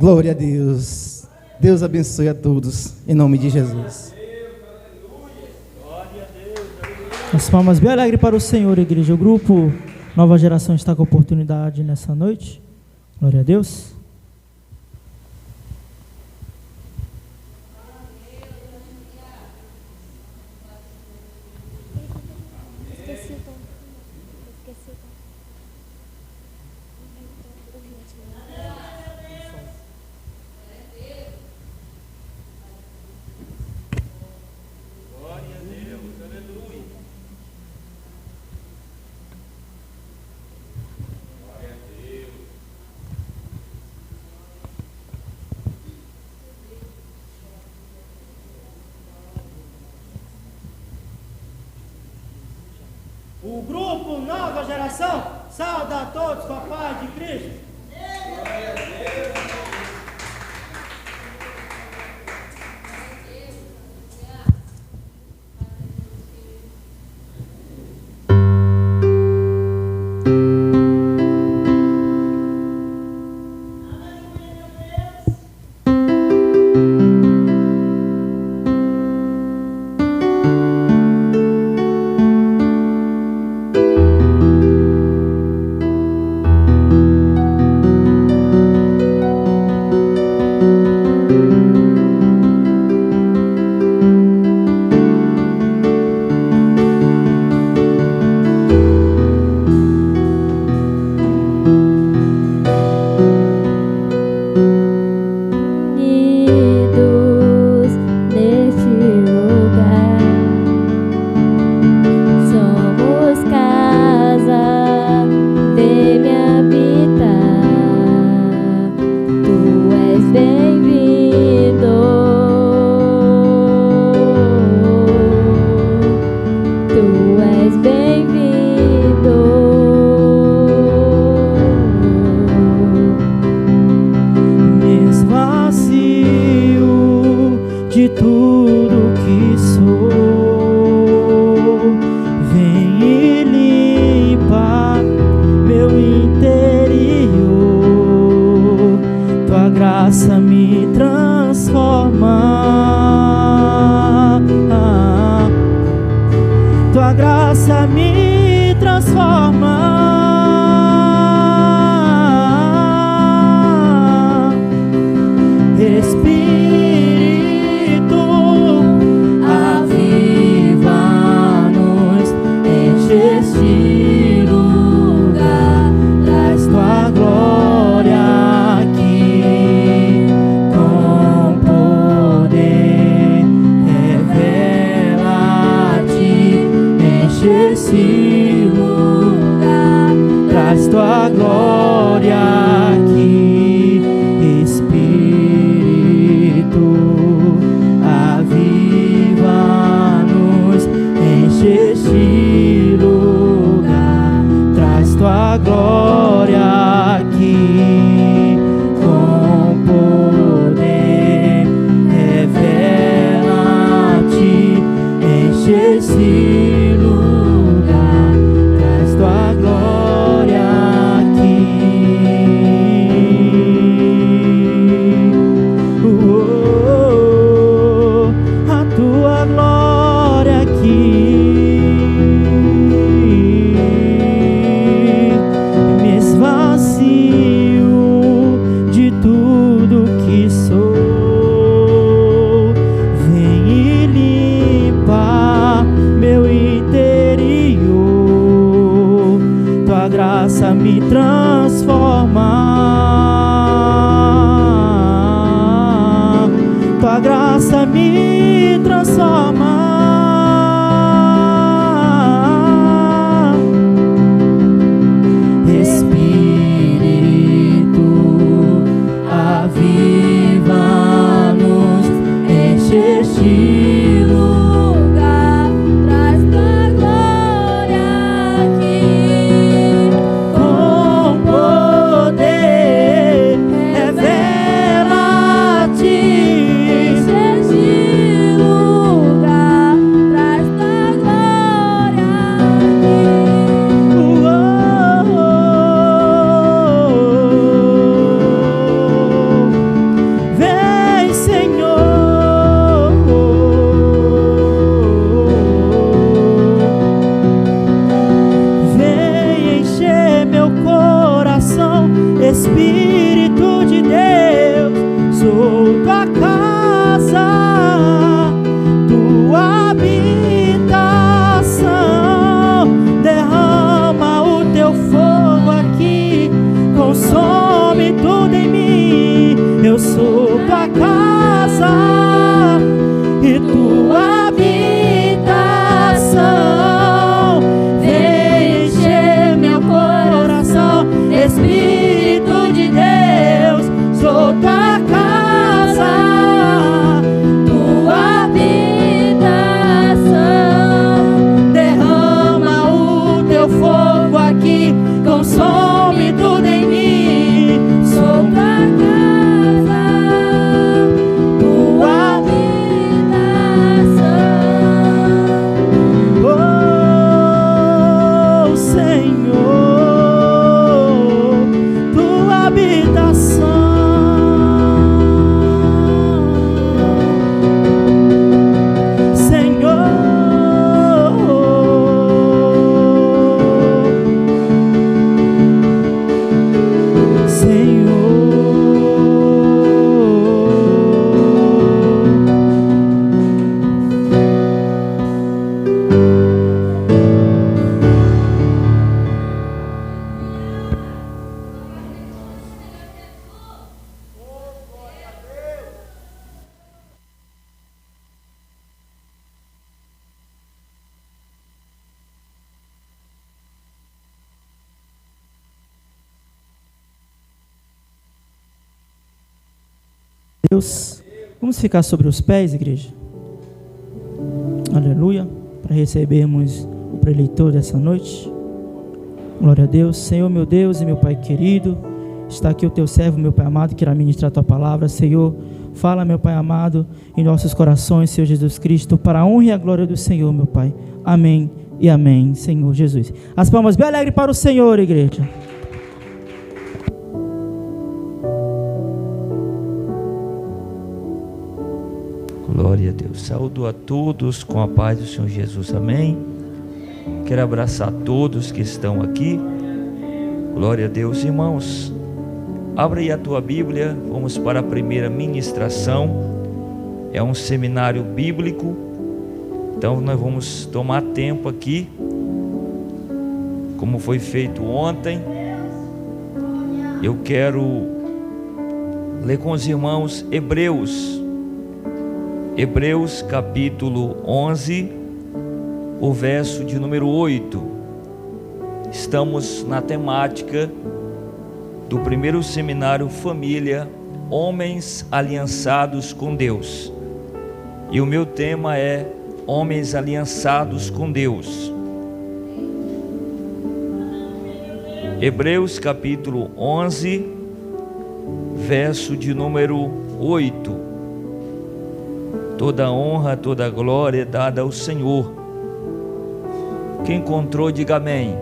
Glória a Deus. Deus abençoe a todos, em nome de Jesus. As palmas bem alegres para o Senhor, igreja. O grupo Nova Geração está com a oportunidade nessa noite. Glória a Deus. O grupo Nova Geração sauda a todos com a paz de Cristo. Glória a Deus. graça me transforma. Espírito, aviva-nos, enche este lugar, traz tua glória aqui com poder, revela-te, enche esse lugar, traz tua glória aqui. Aviva-nos, enche este lugar, traz tua glória aqui com poder, revela-te, enche esse lugar, traz tua glória aqui. Me transforma, tua graça me transforma. Espírito, aviva-nos, enche este lugar, traz tua glória aqui. Espírito de Deus, sou tua casa, tua habitação. Derrama o teu fogo aqui, consome tudo em mim. Eu sou tua casa e tua habitação. Vem encher meu coração, Espírito de Deus, sou tua casa, tua habitação. Derrama o teu fogo aqui, consome tudo em mim. Sou tua casa, tua habitação. Oh, Senhor, tua habitação. Deus, vamos ficar sobre os pés, igreja. Aleluia, para recebermos o preleitor dessa noite. Glória a Deus. Senhor, meu Deus e meu Pai querido, está aqui o teu servo, meu Pai amado, que irá ministrar a tua palavra. Senhor, fala, meu Pai amado, em nossos corações, Senhor Jesus Cristo, para a honra e a glória do Senhor, meu Pai. Amém e amém, Senhor Jesus. As palmas bem alegres para o Senhor, igreja. Glória a Deus. Saúdo a todos com a paz do Senhor Jesus. Amém. Quero abraçar todos que estão aqui. Glória a Deus, irmãos. Abra aí a tua Bíblia, vamos para a primeira ministração. É um seminário bíblico, então nós vamos tomar tempo aqui, como foi feito ontem. Eu quero ler com os irmãos Hebreus capítulo 11, o verso de número 8. Estamos na temática do primeiro seminário Família, Homens Aliançados com Deus. E o meu tema é Homens Aliançados com Deus. Hebreus capítulo 11, verso de número 8. Toda honra, toda glória é dada ao Senhor. Quem encontrou, diga amém.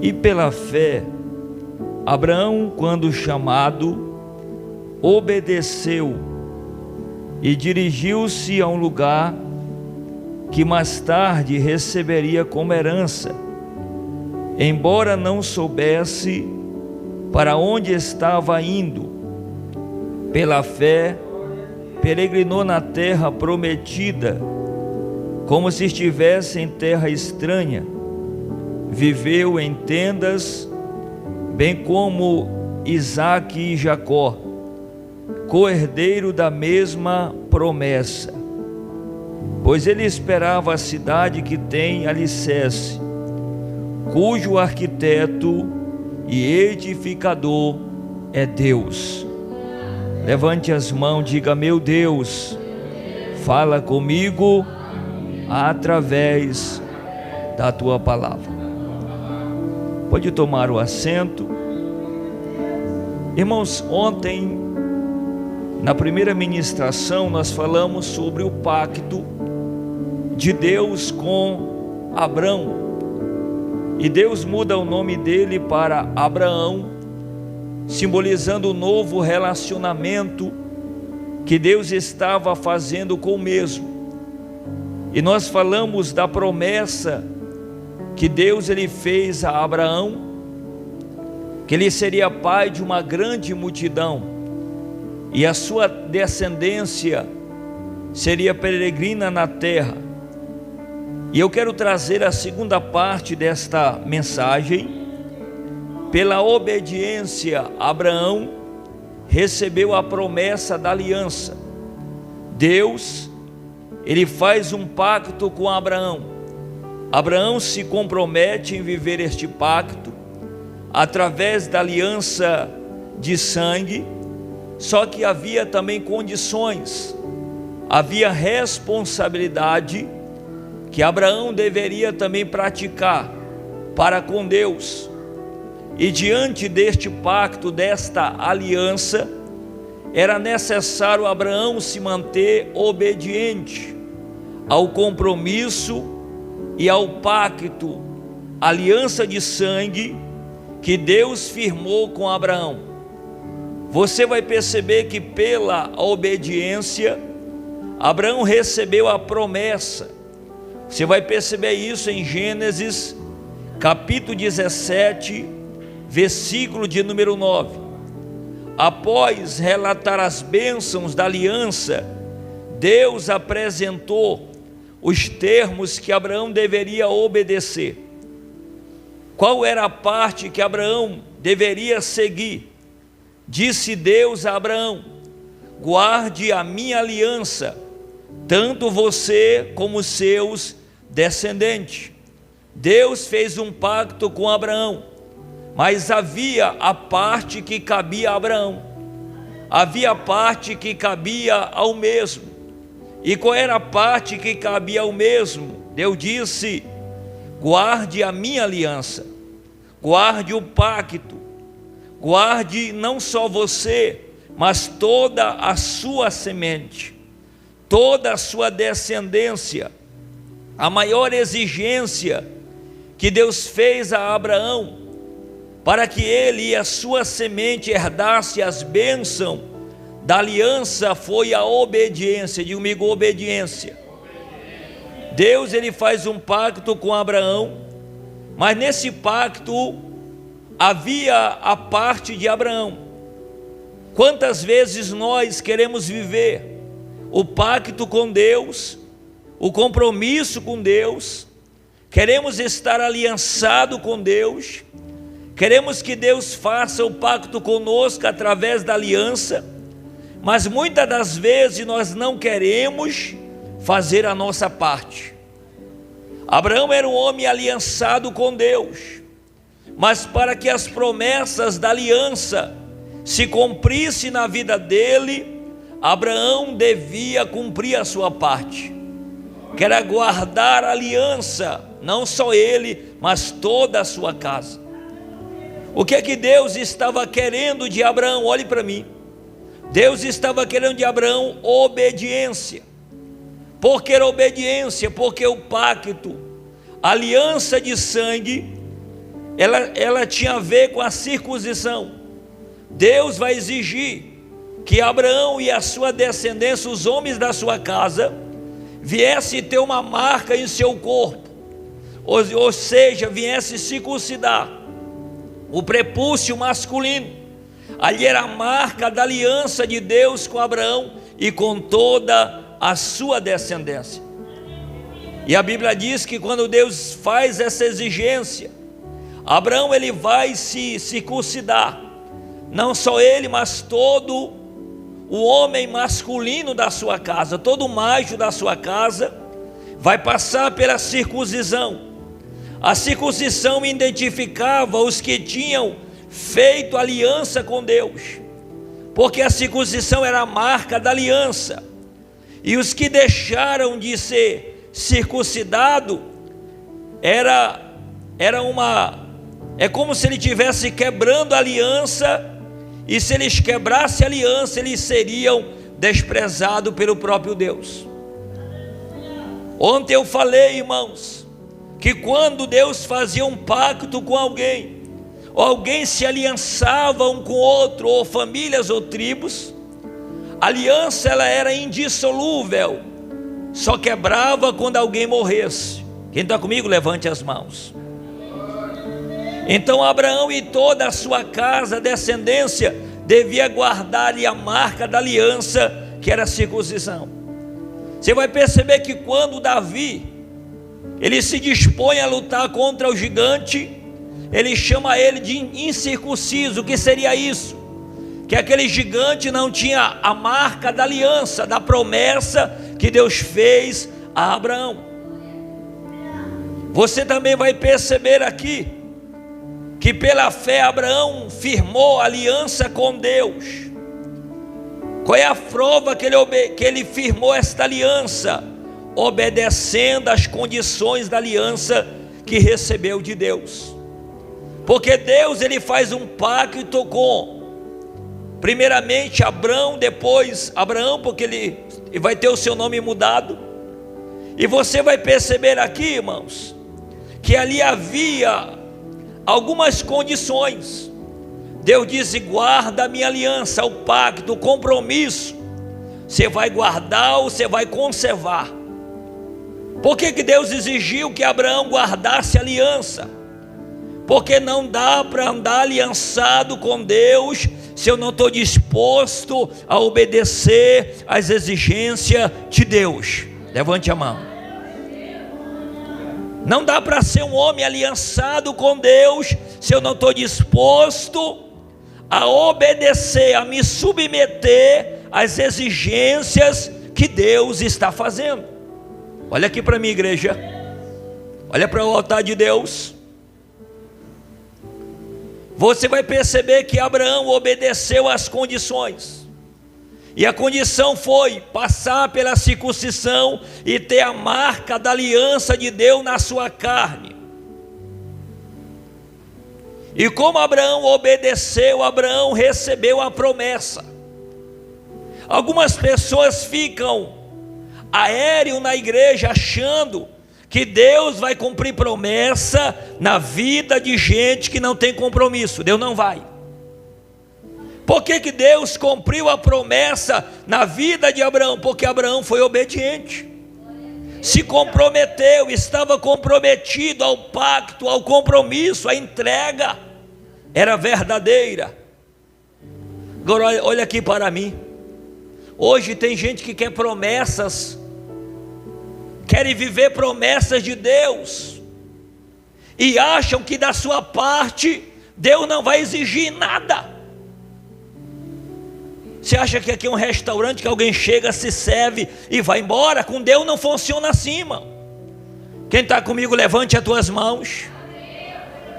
E pela fé, Abraão, quando chamado, obedeceu e dirigiu-se a um lugar que mais tarde receberia como herança, embora não soubesse para onde estava indo. Pela fé, peregrinou na terra prometida, como se estivesse em terra estranha. Viveu em tendas, bem como Isaque e Jacó, co-herdeiro da mesma promessa, pois ele esperava a cidade que tem alicerce, cujo arquiteto e edificador é Deus. Levante as mãos, diga: meu Deus, fala comigo através da tua palavra. Pode tomar o assento. Irmãos, ontem, na primeira ministração, nós falamos sobre o pacto de Deus com Abrão. E Deus muda o nome dele para Abraão, simbolizando o novo relacionamento que Deus estava fazendo com o mesmo. E nós falamos da promessa que Deus ele fez a Abraão, que ele seria pai de uma grande multidão, e a sua descendência seria peregrina na terra. E eu quero trazer a segunda parte desta mensagem. Pela obediência, Abraão recebeu a promessa da aliança. Deus, ele faz um pacto com Abraão. Abraão se compromete em viver este pacto através da aliança de sangue. Só que havia também condições, havia responsabilidade que Abraão deveria também praticar para com Deus. E diante deste pacto, desta aliança, era necessário Abraão se manter obediente ao compromisso e ao pacto, aliança de sangue que Deus firmou com Abraão. Você vai perceber que pela obediência, Abraão recebeu a promessa. Você vai perceber isso em Gênesis capítulo 17, versículo de número 9. Após relatar as bênçãos da aliança, Deus apresentou os termos que Abraão deveria obedecer. Qual era a parte que Abraão deveria seguir? Disse Deus a Abraão: guarde a minha aliança, tanto você como seus descendentes. Deus fez um pacto com Abraão, mas havia a parte que cabia a Abraão, havia a parte que cabia ao mesmo. E qual era a parte que cabia ao mesmo? Deus disse: guarde a minha aliança, guarde o pacto, guarde não só você, mas toda a sua semente, toda a sua descendência. A maior exigência que Deus fez a Abraão, para que ele e a sua semente herdasse as bênçãos da aliança, foi a obediência. Diga comigo: obediência. Deus ele faz um pacto com Abraão, mas nesse pacto havia a parte de Abraão. Quantas vezes nós queremos viver o pacto com Deus, o compromisso com Deus, queremos estar aliançado com Deus, queremos que Deus faça o pacto conosco através da aliança, mas muitas das vezes nós não queremos fazer a nossa parte. Abraão era um homem aliançado com Deus, mas para que as promessas da aliança se cumprissem na vida dele, Abraão devia cumprir a sua parte, que era guardar a aliança, não só ele, mas toda a sua casa. O que é que Deus estava querendo de Abraão? Olhe para mim. Deus estava querendo de Abraão obediência. Por que obediência? Porque o pacto, a aliança de sangue, ela tinha a ver com a circuncisão. Deus vai exigir que Abraão e a sua descendência, os homens da sua casa, viessem ter uma marca em seu corpo, ou seja, viessem circuncidar o prepúcio masculino. Ali era a marca da aliança de Deus com Abraão e com toda a sua descendência. E a Bíblia diz que quando Deus faz essa exigência, Abraão ele vai se circuncidar, não só ele, mas todo o homem masculino da sua casa, todo macho da sua casa, vai passar pela circuncisão. A circuncisão identificava os que tinham feito aliança com Deus, porque a circuncisão era a marca da aliança, e os que deixaram de ser circuncidado, é como se ele estivesse quebrando a aliança, e se eles quebrassem a aliança, eles seriam desprezados pelo próprio Deus. Ontem eu falei, irmãos, que quando Deus fazia um pacto com alguém, ou alguém se aliançava um com o outro, ou famílias ou tribos, a aliança ela era indissolúvel, só quebrava quando alguém morresse. Quem está comigo, levante as mãos. Então Abraão e toda a sua casa, descendência, devia guardar a marca da aliança, que era a circuncisão. Você vai perceber que quando Davi ele se dispõe a lutar contra o gigante, ele chama ele de incircunciso. O que seria isso? Que aquele gigante não tinha a marca da aliança, da promessa que Deus fez a Abraão. Você também vai perceber aqui que pela fé Abraão firmou aliança com Deus. Qual é a prova que ele firmou esta aliança? Obedecendo às condições da aliança que recebeu de Deus. Porque Deus ele faz um pacto com, primeiramente Abraão, depois Abraão, porque ele vai ter o seu nome mudado. E você vai perceber aqui, irmãos, que ali havia algumas condições. Deus disse: guarda a minha aliança, o pacto, o compromisso. Você vai guardar ou você vai conservar? Por que Deus exigiu que Abraão guardasse a aliança? Porque não dá para andar aliançado com Deus se eu não estou disposto a obedecer às exigências de Deus. Levante a mão. Não dá para ser um homem aliançado com Deus se eu não estou disposto a obedecer, a me submeter às exigências que Deus está fazendo. Olha aqui para mim, igreja. Olha para o altar de Deus. Você vai perceber que Abraão obedeceu às condições. E a condição foi passar pela circuncisão e ter a marca da aliança de Deus na sua carne. E como Abraão obedeceu, Abraão recebeu a promessa. Algumas pessoas ficam aéreo na igreja achando que Deus vai cumprir promessa na vida de gente que não tem compromisso. Deus não vai. Por que Deus cumpriu a promessa na vida de Abraão? Porque Abraão foi obediente. se comprometeu, estava comprometido ao pacto, ao compromisso, à entrega, era verdadeira. Agora olha aqui para mim. Hoje tem gente que quer promessas, querem viver promessas de Deus, e acham que da sua parte Deus não vai exigir nada. Você acha que aqui é um restaurante que alguém chega, se serve e vai embora? Com Deus não funciona assim, irmão. Quem está comigo, levante as tuas mãos.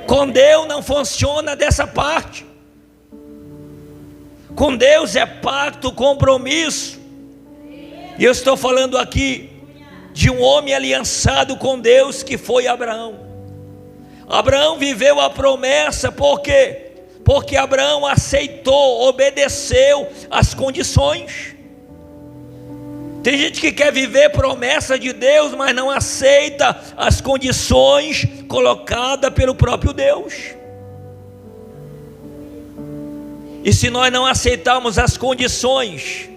Com Deus não funciona dessa parte. Com Deus é pacto, compromisso. E eu estou falando aqui de um homem aliançado com Deus, que foi Abraão. Abraão viveu a promessa, por quê? Porque Abraão aceitou, obedeceu às condições. Tem gente que quer viver promessa de Deus, mas não aceita as condições colocadas pelo próprio Deus. E se nós não aceitarmos as condições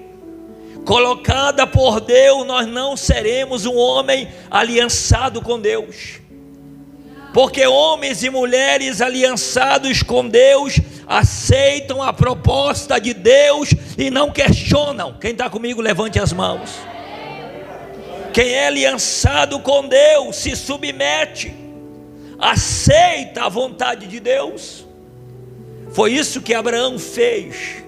colocadas por Deus, nós não seremos um homem aliançado com Deus. Porque homens e mulheres aliançados com Deus aceitam a proposta de Deus e não questionam. Quem está comigo, levante as mãos. Quem é aliançado com Deus se submete, aceita a vontade de Deus. Foi isso que Abraão fez.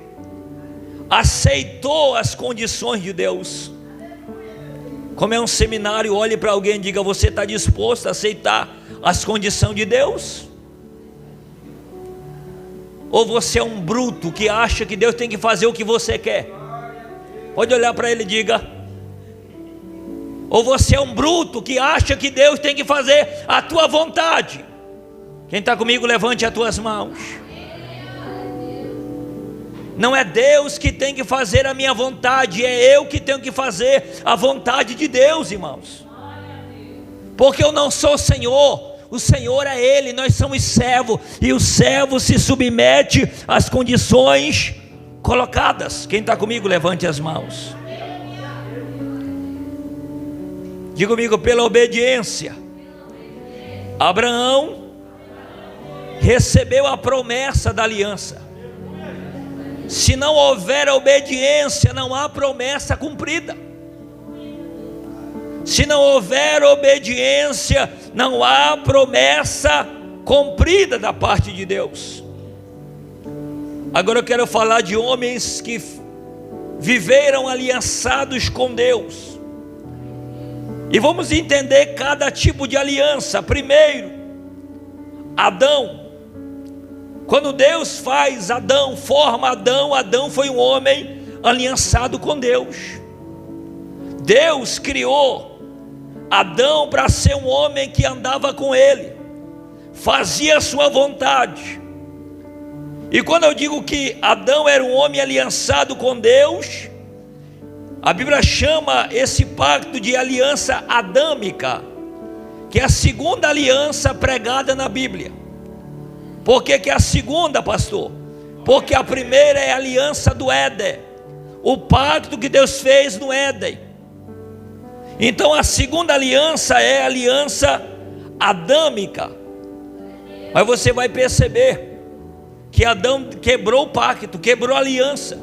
Aceitou as condições de Deus. Como é um seminário, olhe para alguém e diga: você está disposto a aceitar as condições de Deus? Ou você é um bruto que acha que Deus tem que fazer o que você quer? Pode olhar para ele e diga: ou você é um bruto que acha que Deus tem que fazer a tua vontade? Quem está comigo, levante as tuas mãos. Não é Deus que tem que fazer a minha vontade, é eu que tenho que fazer a vontade de Deus, irmãos. Porque eu não sou o Senhor, o Senhor é Ele, nós somos servos, e o servo se submete às condições colocadas. Quem está comigo, levante as mãos. Diga comigo: pela obediência, Abraão recebeu a promessa da aliança. Se não houver obediência, não há promessa cumprida. Se não houver obediência, não há promessa cumprida da parte de Deus. Agora eu quero falar de homens que viveram aliançados com Deus. E vamos entender cada tipo de aliança. Primeiro, Adão. Quando Deus faz Adão, forma Adão, Adão foi um homem aliançado com Deus. Deus criou Adão para ser um homem que andava com Ele, fazia a sua vontade. E quando eu digo que Adão era um homem aliançado com Deus, a Bíblia chama esse pacto de aliança adâmica, que é a segunda aliança pregada na Bíblia. Por que é a segunda, pastor? Porque a primeira é a aliança do Éden, o pacto que Deus fez no Éden. Então a segunda aliança é a aliança adâmica. Mas você vai perceber que Adão quebrou o pacto, quebrou a aliança,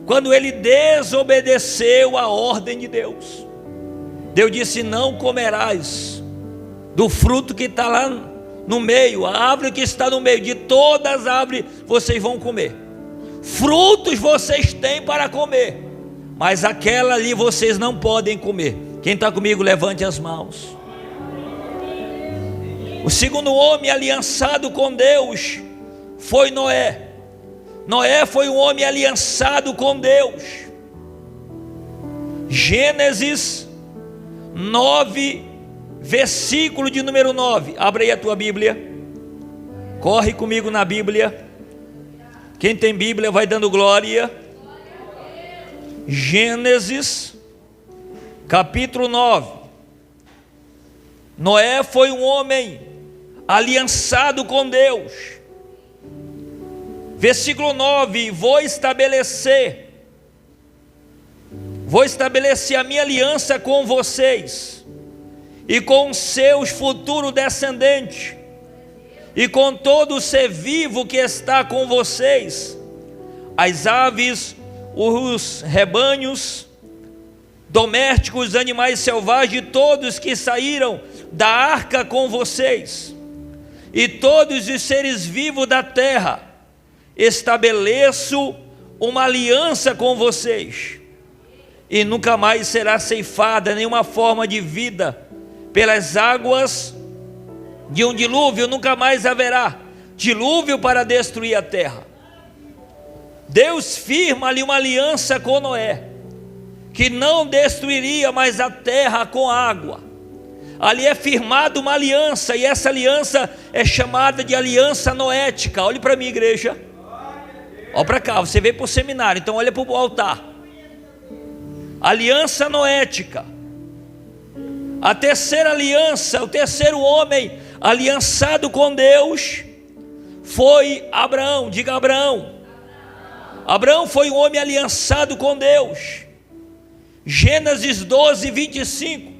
quando ele desobedeceu a ordem de Deus. Deus disse: não comerás do fruto que está lá no meio, a árvore que está no meio, de todas as árvores vocês vão comer. Frutos vocês têm para comer, mas aquela ali vocês não podem comer. Quem está comigo, levante as mãos. O segundo homem aliançado com Deus foi Noé. Noé foi um homem aliançado com Deus. Gênesis 9, versículo de número 9. Abre aí a tua Bíblia. Corre comigo na Bíblia. Quem tem Bíblia vai dando glória. Gênesis capítulo 9. Noé foi um homem aliançado com Deus. Versículo 9: vou estabelecer a minha aliança com vocês, e com seus futuros descendentes, e com todo ser vivo que está com vocês, as aves, os rebanhos domésticos, os animais selvagens, todos que saíram da arca com vocês, e todos os seres vivos da terra. Estabeleço uma aliança com vocês, e nunca mais será ceifada nenhuma forma de vida pelas águas de um dilúvio. Nunca mais haverá dilúvio para destruir a terra. Deus firma ali uma aliança com Noé, que não destruiria mais a terra com água. Ali é firmada uma aliança, e essa aliança é chamada de aliança noética. Olhe para mim, igreja. Olha para cá, você veio para o seminário, então olha para o altar. Aliança noética. A terceira aliança, o terceiro homem aliançado com Deus foi Abraão. Diga Abraão. Abraão foi um homem aliançado com Deus. Gênesis 12, 25.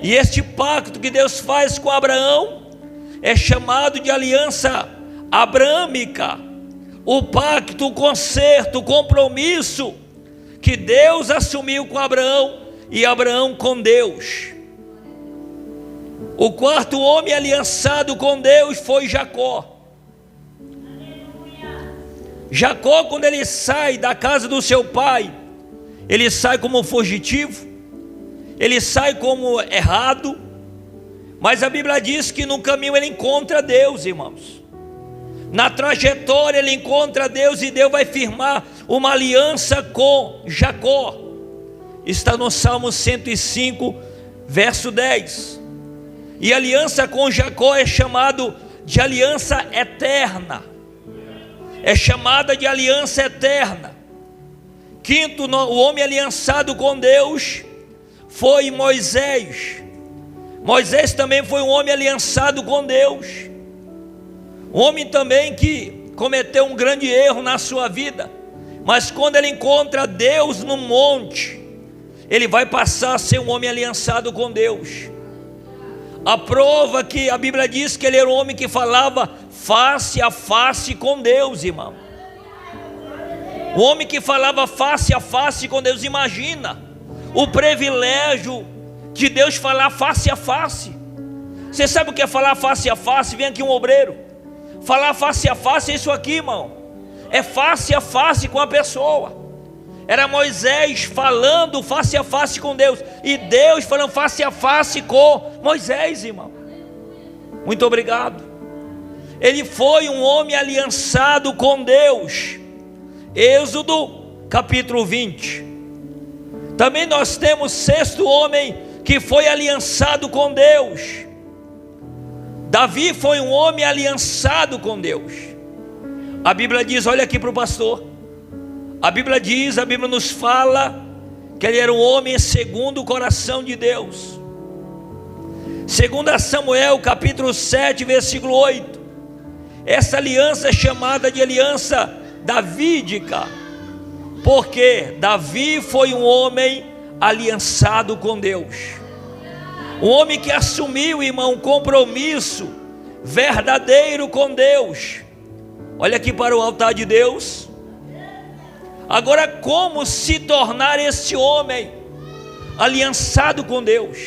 E este pacto que Deus faz com Abraão é chamado de aliança abraâmica. O pacto, o concerto, o compromisso que Deus assumiu com Abraão e Abraão com Deus. O quarto homem aliançado com Deus foi Jacó. Jacó, quando ele sai da casa do seu pai, ele sai como fugitivo, ele sai como errado, mas a Bíblia diz que no caminho ele encontra Deus, irmãos. Na trajetória ele encontra Deus, e Deus vai firmar uma aliança com Jacó. Está no Salmo 105, verso 10. E a aliança com Jacó é chamado de aliança eterna. É chamada de aliança eterna. Quinto, o homem aliançado com Deus foi Moisés. Moisés também foi um homem aliançado com Deus. Um homem também que cometeu um grande erro na sua vida, mas quando ele encontra Deus no monte, ele vai passar a ser um homem aliançado com Deus. A prova que a Bíblia diz que ele era um homem que falava face a face com Deus, irmão. O homem que falava face a face com Deus. Imagina o privilégio de Deus falar face a face. Você sabe o que é falar face a face? Vem aqui um obreiro. Falar face a face é isso aqui, irmão. É face a face com a pessoa. Era Moisés falando face a face com Deus, e Deus falando face a face com Moisés, irmão. Muito obrigado. Ele foi um homem aliançado com Deus. Êxodo capítulo 20. Também nós temos sexto homem que foi aliançado com Deus. Davi foi um homem aliançado com Deus. A Bíblia diz, olha aqui para o pastor. A Bíblia diz, a Bíblia nos fala que ele era um homem segundo o coração de Deus. 2 Samuel capítulo 7, versículo 8. Essa aliança é chamada de aliança davídica, porque Davi foi um homem aliançado com Deus. Um homem que assumiu, irmão, um compromisso verdadeiro com Deus. Olha aqui para o altar de Deus. Agora, como se tornar esse homem aliançado com Deus?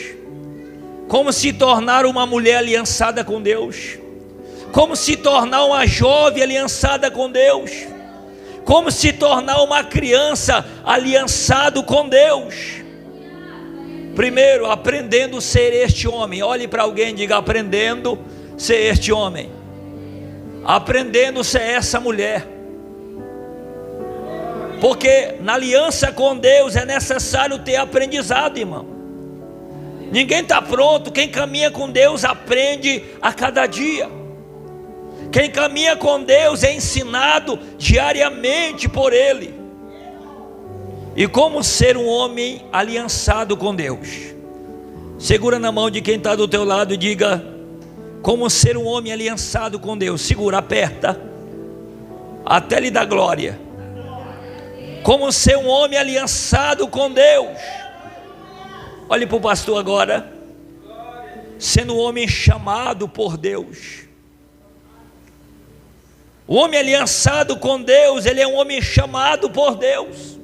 Como se tornar uma mulher aliançada com Deus? Como se tornar uma jovem aliançada com Deus? Como se tornar uma criança aliançado com Deus? Primeiro, aprendendo a ser este homem. Olhe para alguém e diga: aprendendo a ser este homem. Aprendendo a ser essa mulher. Porque na aliança com Deus é necessário ter aprendizado, irmão. Ninguém está pronto. Quem caminha com Deus aprende a cada dia. Quem caminha com Deus é ensinado diariamente por Ele. E como ser um homem aliançado com Deus? Segura na mão de quem está do teu lado e diga: como ser um homem aliançado com Deus? Segura, aperta, até lhe dar glória. Como ser um homem aliançado com Deus? Olhe para o pastor agora. sendo um homem chamado por Deus. O homem aliançado com Deus, ele é um homem chamado por Deus.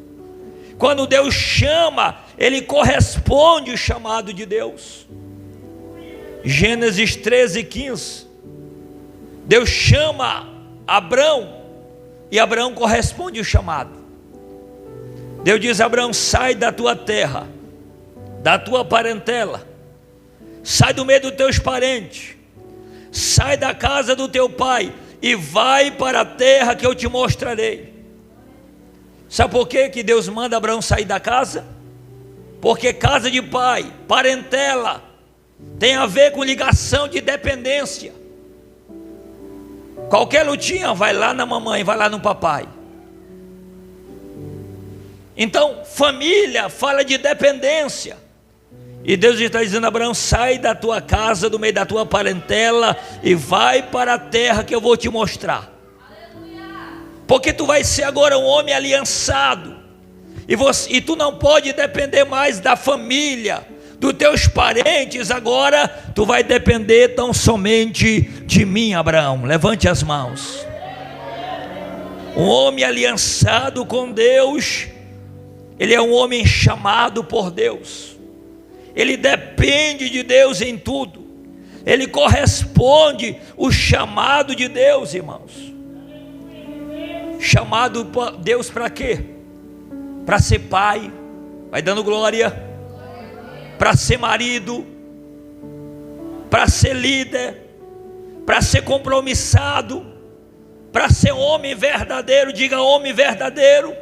Quando Deus chama, ele corresponde ao chamado de Deus. Gênesis 13:15. Deus chama Abrão e Abraão corresponde ao chamado. Deus diz: Abraão, sai da tua terra, da tua parentela, sai do meio dos teus parentes, sai da casa do teu pai e vai para a terra que eu te mostrarei. Sabe por que Deus manda Abraão sair da casa? Porque casa de pai, parentela, tem a ver com ligação de dependência. Qualquer lutinha, vai lá na mamãe, vai lá no papai. Então, família fala de dependência. E Deus está dizendo: Abraão, sai da tua casa, do meio da tua parentela e vai para a terra que eu vou te mostrar. Porque tu vai ser agora um homem aliançado. E tu não pode depender mais da família, dos teus parentes. Agora tu vai depender tão somente de mim, Abraão. Levante as mãos. Um homem aliançado com Deus, ele é um homem chamado por Deus. Ele depende de Deus em tudo. Ele corresponde ao chamado de Deus, irmãos. Chamado por Deus para quê? Para ser pai, vai dando glória. Para ser marido, para ser líder, para ser compromissado, para ser homem verdadeiro. Diga: homem verdadeiro.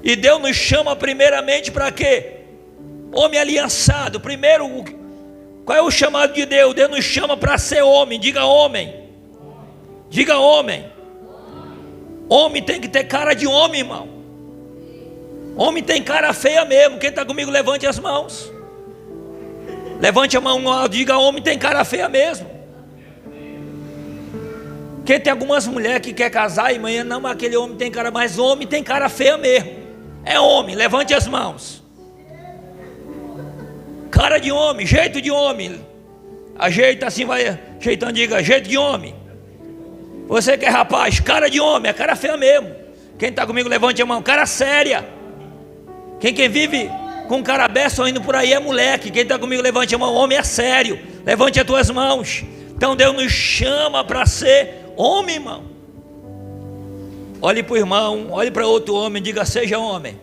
E Deus nos chama primeiramente para quê? Homem aliançado. Primeiro, qual é o chamado de Deus? Deus nos chama para ser homem. Diga: homem. Diga: homem. Homem tem que ter cara de homem, irmão. Homem tem cara feia mesmo. Quem está comigo, levante as mãos. Levante a mão, diga: homem tem cara feia mesmo. Porque tem algumas mulheres que quer casar e amanhã não, mas aquele homem tem cara, mas homem tem cara feia mesmo. É homem, levante as mãos. Cara de homem, jeito de homem. Ajeita assim, vai ajeitando, diga: jeito de homem. Você que é rapaz, cara de homem, é cara feia mesmo. Quem está comigo, levante a mão. Cara séria. Quem vive com cara aberta indo por aí é moleque. Quem está comigo, levante a mão. Homem é sério. Levante as tuas mãos. Então Deus nos chama para ser homem, irmão. Olhe para o irmão, olhe para outro homem, diga: seja homem.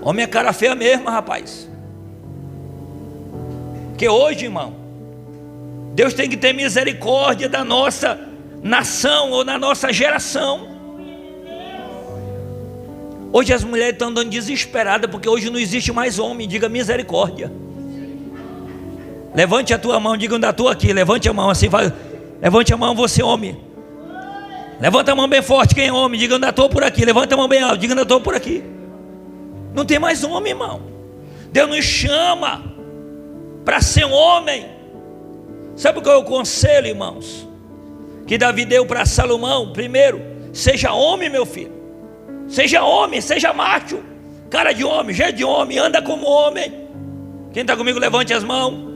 Homem é cara feia mesmo, rapaz. Porque hoje, irmão, Deus tem que ter misericórdia da nossa nação ou na nossa geração. Hoje as mulheres estão andando desesperadas porque hoje não existe mais homem. Diga: misericórdia. Levante a tua mão, diga: onde estou aqui. Levante a mão assim, vai. Levante a mão, você homem. Levanta a mão bem forte, quem é homem, diga: onde estou por aqui. Levanta a mão bem alto, diga: onde estou por aqui. Não tem mais homem, irmão. Deus nos chama para ser um homem. Sabe qual é o conselho, irmãos, que Davi deu para Salomão? Primeiro: seja homem, meu filho. Seja homem, seja macho. Cara de homem, jeito de homem, anda como homem. Quem está comigo, levante as mãos.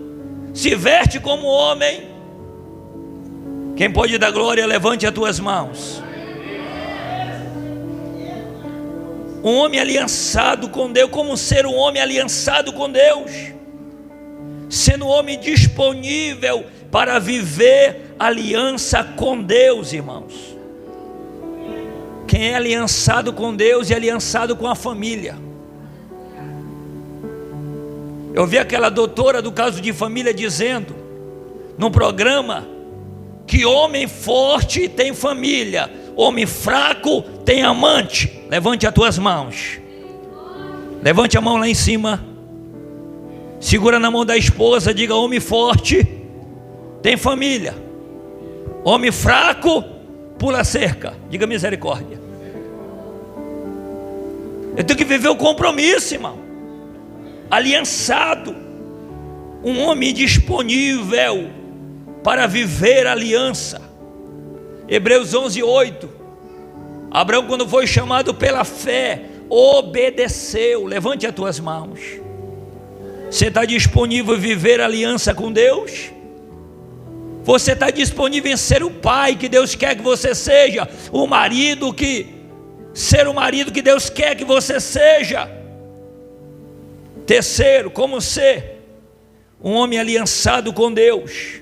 Se veste como homem. Quem pode dar glória, levante as tuas mãos. Um homem aliançado com Deus. Como ser um homem aliançado com Deus? Sendo um homem disponível para viver aliança com Deus, irmãos. Quem é aliançado com Deus é aliançado com a família. Eu vi aquela doutora do caso de família dizendo no programa que homem forte tem família, homem fraco tem amante. Levante as tuas mãos. Levante a mão lá em cima. Segura na mão da esposa, diga: homem forte tem família, homem fraco pula cerca. Diga: misericórdia. Eu tenho que viver o compromisso, irmão. Aliançado. Um homem disponível para viver aliança. Hebreus 11:8. Abraão, quando foi chamado pela fé, obedeceu. Levante as tuas mãos. Você está disponível a viver aliança com Deus? Você está disponível em ser o pai que Deus quer que você seja? O marido ser o marido que Deus quer que você seja? Terceiro, como ser um homem aliançado com Deus?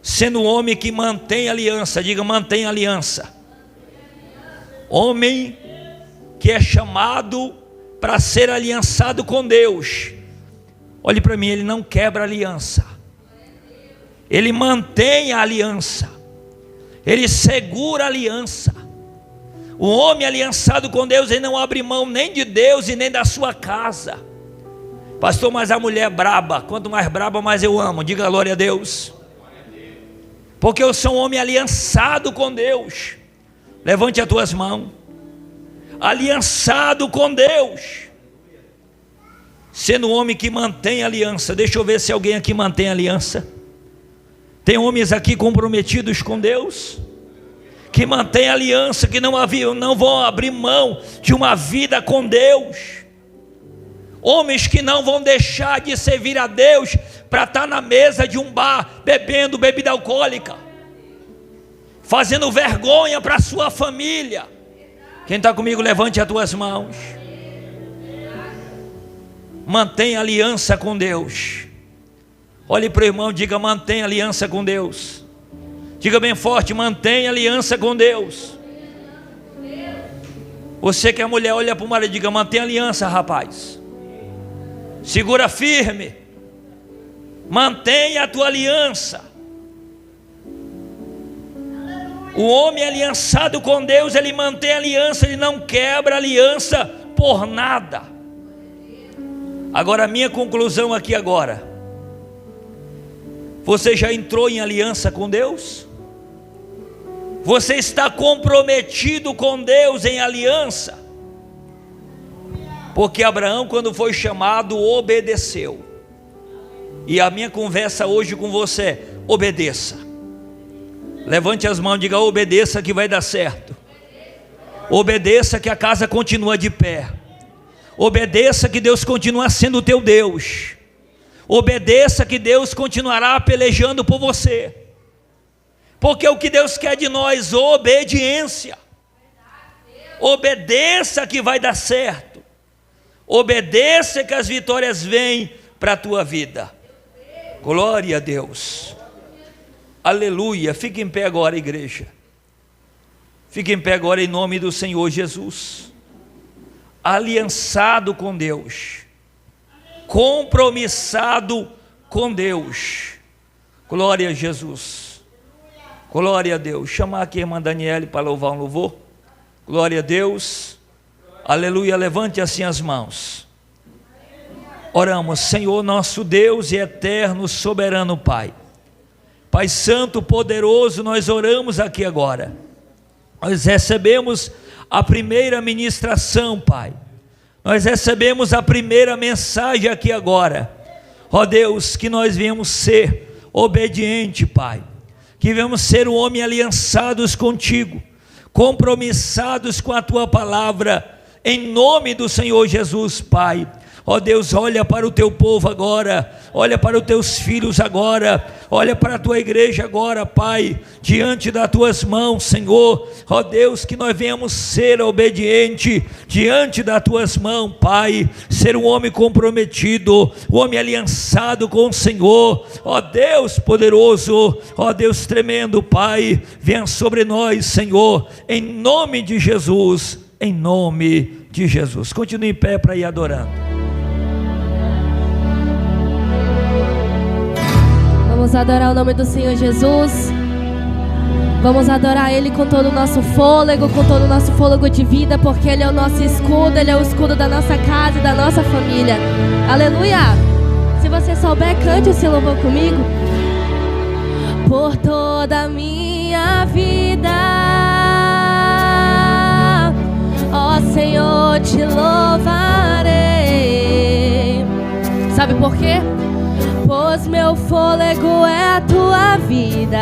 Sendo um homem que mantém aliança. Diga, mantém aliança. Homem que é chamado para ser aliançado com Deus. Olhe para mim, ele não quebra a aliança. Ele mantém a aliança. Ele segura a aliança. O homem aliançado com Deus, ele não abre mão nem de Deus e nem da sua casa. Pastor, mas a mulher é braba. Quanto mais braba, mais eu amo. Diga glória a Deus. Porque eu sou um homem aliançado com Deus. Levante as tuas mãos. Aliançado com Deus. Sendo um homem que mantém aliança. Deixa eu ver se alguém aqui mantém aliança. Tem homens aqui comprometidos com Deus, que mantêm aliança, que não vão abrir mão de uma vida com Deus. Homens que não vão deixar de servir a Deus para estar na mesa de um bar bebendo bebida alcoólica, fazendo vergonha para a sua família. Quem está comigo, levante as tuas mãos. Mantenha aliança com Deus. Olhe para o irmão, diga, mantenha aliança com Deus. Diga bem forte, mantenha aliança com Deus. Você que é mulher, olha para o marido e diga, mantenha aliança, rapaz. Segura firme. Mantenha a tua aliança. O homem aliançado com Deus, ele mantém a aliança, ele não quebra a aliança por nada. Agora a minha conclusão aqui agora. Você já entrou em aliança com Deus? Você está comprometido com Deus em aliança? Porque Abraão, quando foi chamado, obedeceu. E a minha conversa hoje com você é: obedeça. Levante as mãos e diga, obedeça que vai dar certo. Obedeça que a casa continua de pé. Obedeça que Deus continua sendo o teu Deus. Obedeça que Deus continuará pelejando por você. Porque o que Deus quer de nós, obediência. Obedeça que vai dar certo. Obedeça que as vitórias vêm para a tua vida. Glória a Deus. Aleluia. Fique em pé agora, igreja. Fique em pé agora em nome do Senhor Jesus. Aliançado com Deus. Compromissado com Deus. Glória a Jesus. Glória a Deus. Chamar aqui a irmã Daniele para louvar um louvor. Glória a Deus. Aleluia. Levante assim as mãos. Oramos. Senhor nosso Deus e eterno soberano Pai, Pai santo poderoso, nós oramos aqui agora. Nós recebemos a primeira ministração, Pai. Nós recebemos a primeira mensagem aqui agora. Ó Deus, que nós venhamos ser obediente, Pai. Que venhamos ser um homem aliançados contigo, compromissados com a tua palavra, em nome do Senhor Jesus, Pai. Ó Deus, olha para o teu povo agora, olha para os teus filhos agora, olha para a tua igreja agora, Pai, diante das tuas mãos, Senhor. Ó Deus, que nós venhamos ser obediente diante das tuas mãos, Pai, ser um homem comprometido, um homem aliançado com o Senhor. Ó Deus poderoso, ó Deus tremendo, Pai, venha sobre nós, Senhor, em nome de Jesus, em nome de Jesus. Continue em pé para ir adorando. Vamos adorar o nome do Senhor Jesus. Vamos adorar Ele com todo o nosso fôlego, com todo o nosso fôlego de vida, porque Ele é o nosso escudo, Ele é o escudo da nossa casa e da nossa família. Aleluia! Se você souber, cante esse louvor comigo. Por toda a minha vida, ó Senhor, te louvarei. Sabe por quê? Pois meu fôlego é a tua vida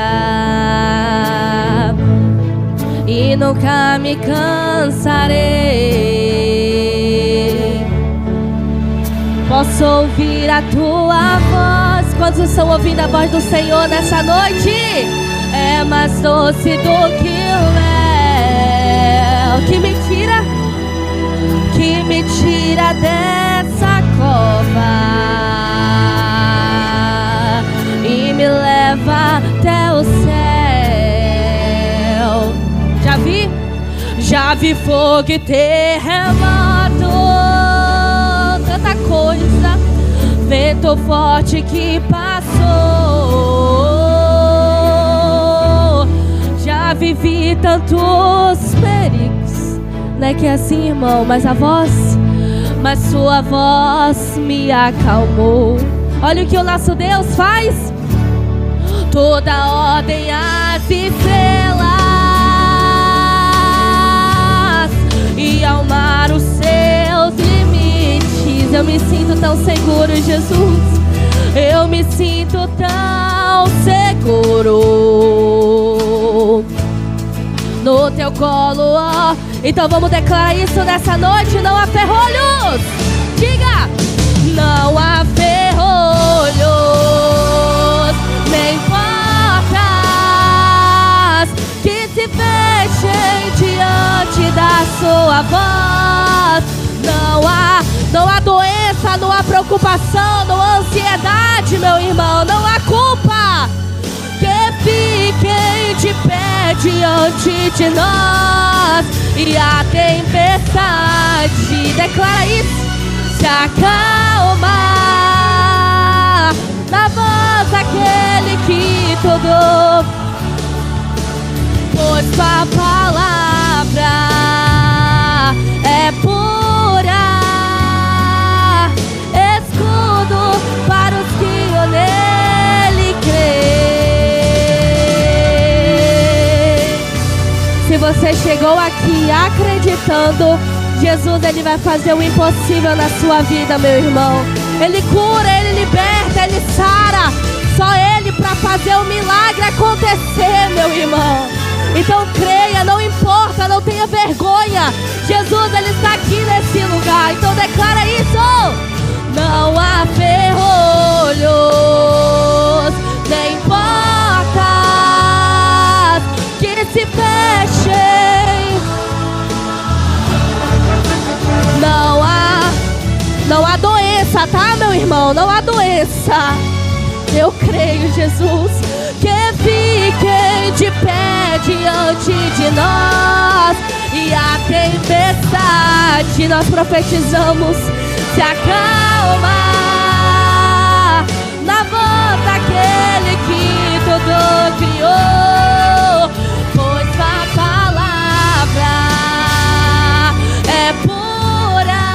e nunca me cansarei. Posso ouvir a tua voz. Quantos estão ouvindo a voz do Senhor nessa noite? É mais doce do que o mel, que me tira dessa cova e me leva até o céu. Já vi fogo e terremoto, tanta coisa, vento forte que passou. Já vivi tantos perigos, não é que é assim, irmão, mas sua voz me acalmou. Olha o que o nosso Deus faz. Toda ordem às estrelas e ao mar os seus limites. Eu me sinto tão seguro, Jesus. Eu me sinto tão seguro no teu colo, ó. Então vamos declarar isso nessa noite. Não há ferrolhos. Diga: não há ferrolhos, nem portas que se fechem diante da sua voz. Não há doença, não há preocupação, não há ansiedade, meu irmão. Não há culpa que fiquem de pé diante de nós. E a tempestade, declara isso, se acalma na voz daquele que tudo, pois tua palavra é pura, escudo para os que nele creem. Se você chegou aqui acreditando, Jesus, Ele vai fazer o impossível na sua vida, meu irmão. Ele cura, Ele liberta, Ele sara. Só Ele para fazer o milagre acontecer, meu irmão. Então creia, não importa, não tenha vergonha. Jesus, Ele está aqui nesse lugar. Então declara isso. Não há ferrolhos, nem portas que se fechem. Não há doença, tá, meu irmão? Não há doença. Eu creio, Jesus, que fiquem de pé diante de nós. E a tempestade, nós profetizamos, se acalma na voz daquele que tudo criou. Pois a palavra é pura,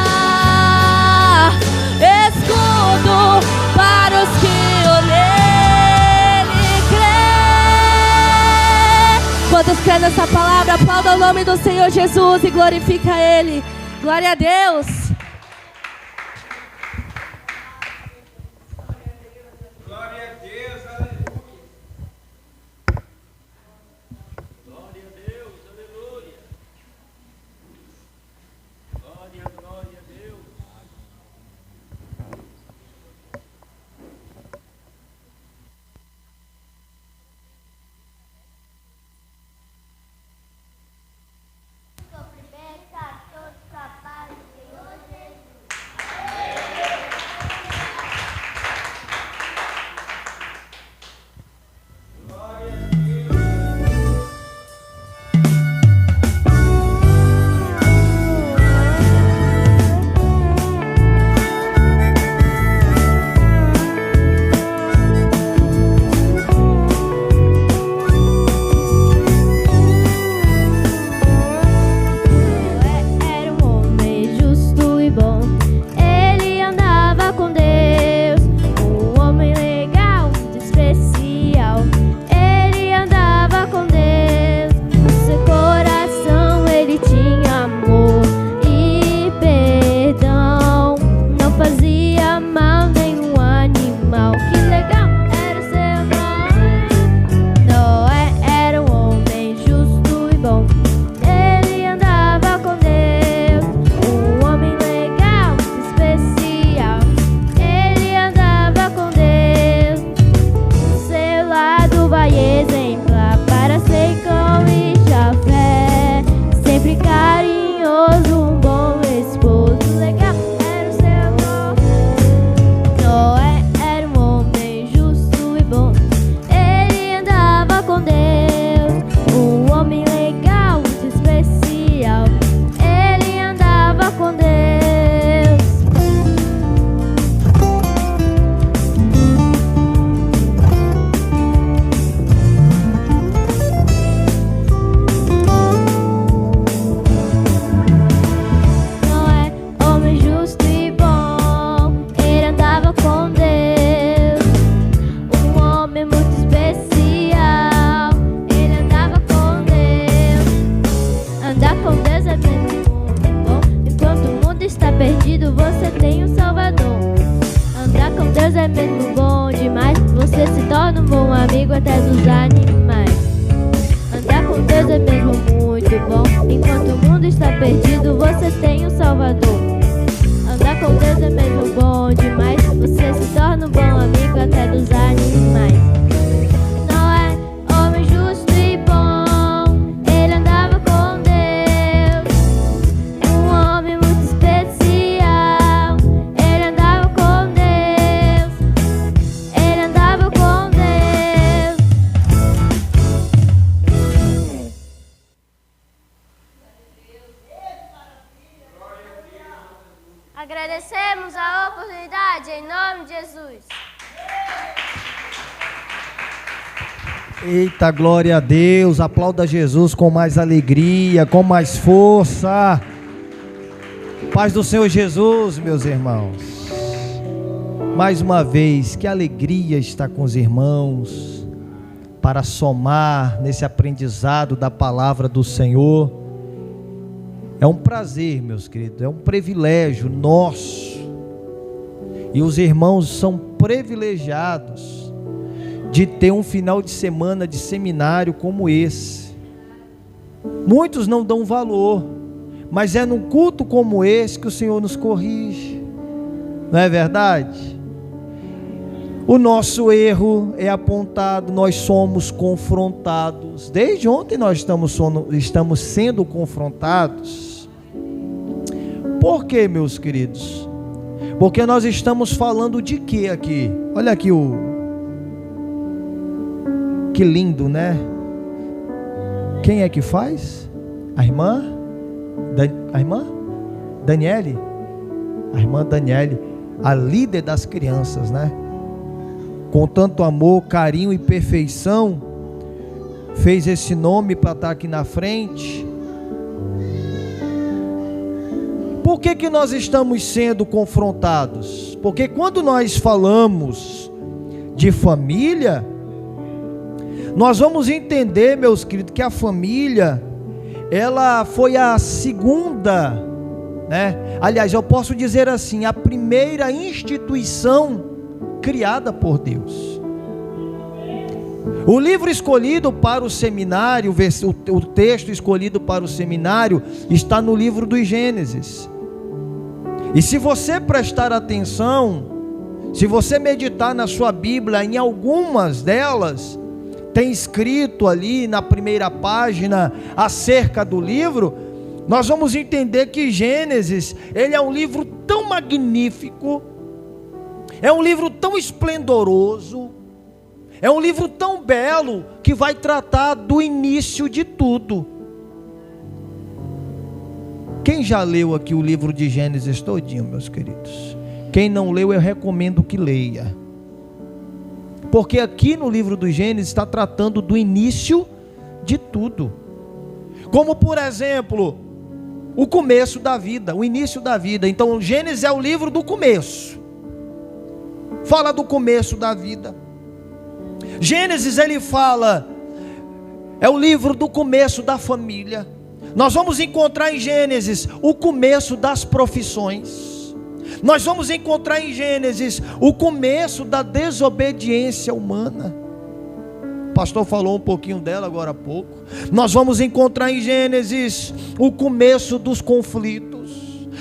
escudo para os que nele creem. Quantos creem nessa palavra, aplauda o nome do Senhor Jesus e glorifica Ele. Glória a Deus. Cumprimenta todos a paz do Senhor é mesmo bom demais. Você se torna um bom amigo até dos animais. Andar com Deus é mesmo muito bom. Enquanto o mundo está perdido, você tem um Salvador. Andar com Deus é mesmo bom demais. Você se torna um bom amigo até dos animais. Noé, homem justo e bom, ele andava com Deus. Um homem muito especial, ele andava com Deus. Ele andava com Deus. Agradecemos a oportunidade em nome de Jesus. Eita, glória a Deus. Aplauda Jesus com mais alegria, com mais força. Paz do Senhor Jesus, meus irmãos. Mais uma vez, que alegria estar com os irmãos para somar nesse aprendizado da palavra do Senhor. É um prazer, meus queridos, é um privilégio nosso. E os irmãos são privilegiados de ter um final de semana de seminário como esse. Muitos não dão valor, mas é num culto como esse que o Senhor nos corrige. Não é verdade? O nosso erro é apontado, nós somos confrontados. Desde ontem nós estamos sendo confrontados. Por quê, meus queridos? Porque nós estamos falando de quê aqui? Olha aqui que lindo, né? Quem é que faz? A irmã? A irmã? Daniele? A irmã Daniele, a líder das crianças, né? Com tanto amor, carinho e perfeição, fez esse nome para estar aqui na frente. Por que nós estamos sendo confrontados? Porque quando nós falamos de família, nós vamos entender, meus queridos, que a família, ela foi a segunda, né? Aliás, eu posso dizer assim, a primeira instituição criada por Deus. O livro escolhido para o seminário, o texto escolhido para o seminário está no livro dos Gênesis. E se você prestar atenção, se você meditar na sua Bíblia, em algumas delas, tem escrito ali na primeira página acerca do livro, nós vamos entender que Gênesis, ele é um livro tão magnífico, é um livro tão esplendoroso, é um livro tão belo, que vai tratar do início de tudo. Quem já leu aqui o livro de Gênesis todinho, meus queridos? Quem não leu, eu recomendo que leia. Porque aqui no livro do Gênesis está tratando do início de tudo. Como por exemplo, o começo da vida, o início da vida. Então Gênesis é o livro do começo. Fala do começo da vida. Gênesis ele fala, é o livro do começo da família. Nós vamos encontrar em Gênesis o começo das profissões. Nós vamos encontrar em Gênesis o começo da desobediência humana. O pastor falou um pouquinho dela agora há pouco. Nós vamos encontrar em Gênesis o começo dos conflitos.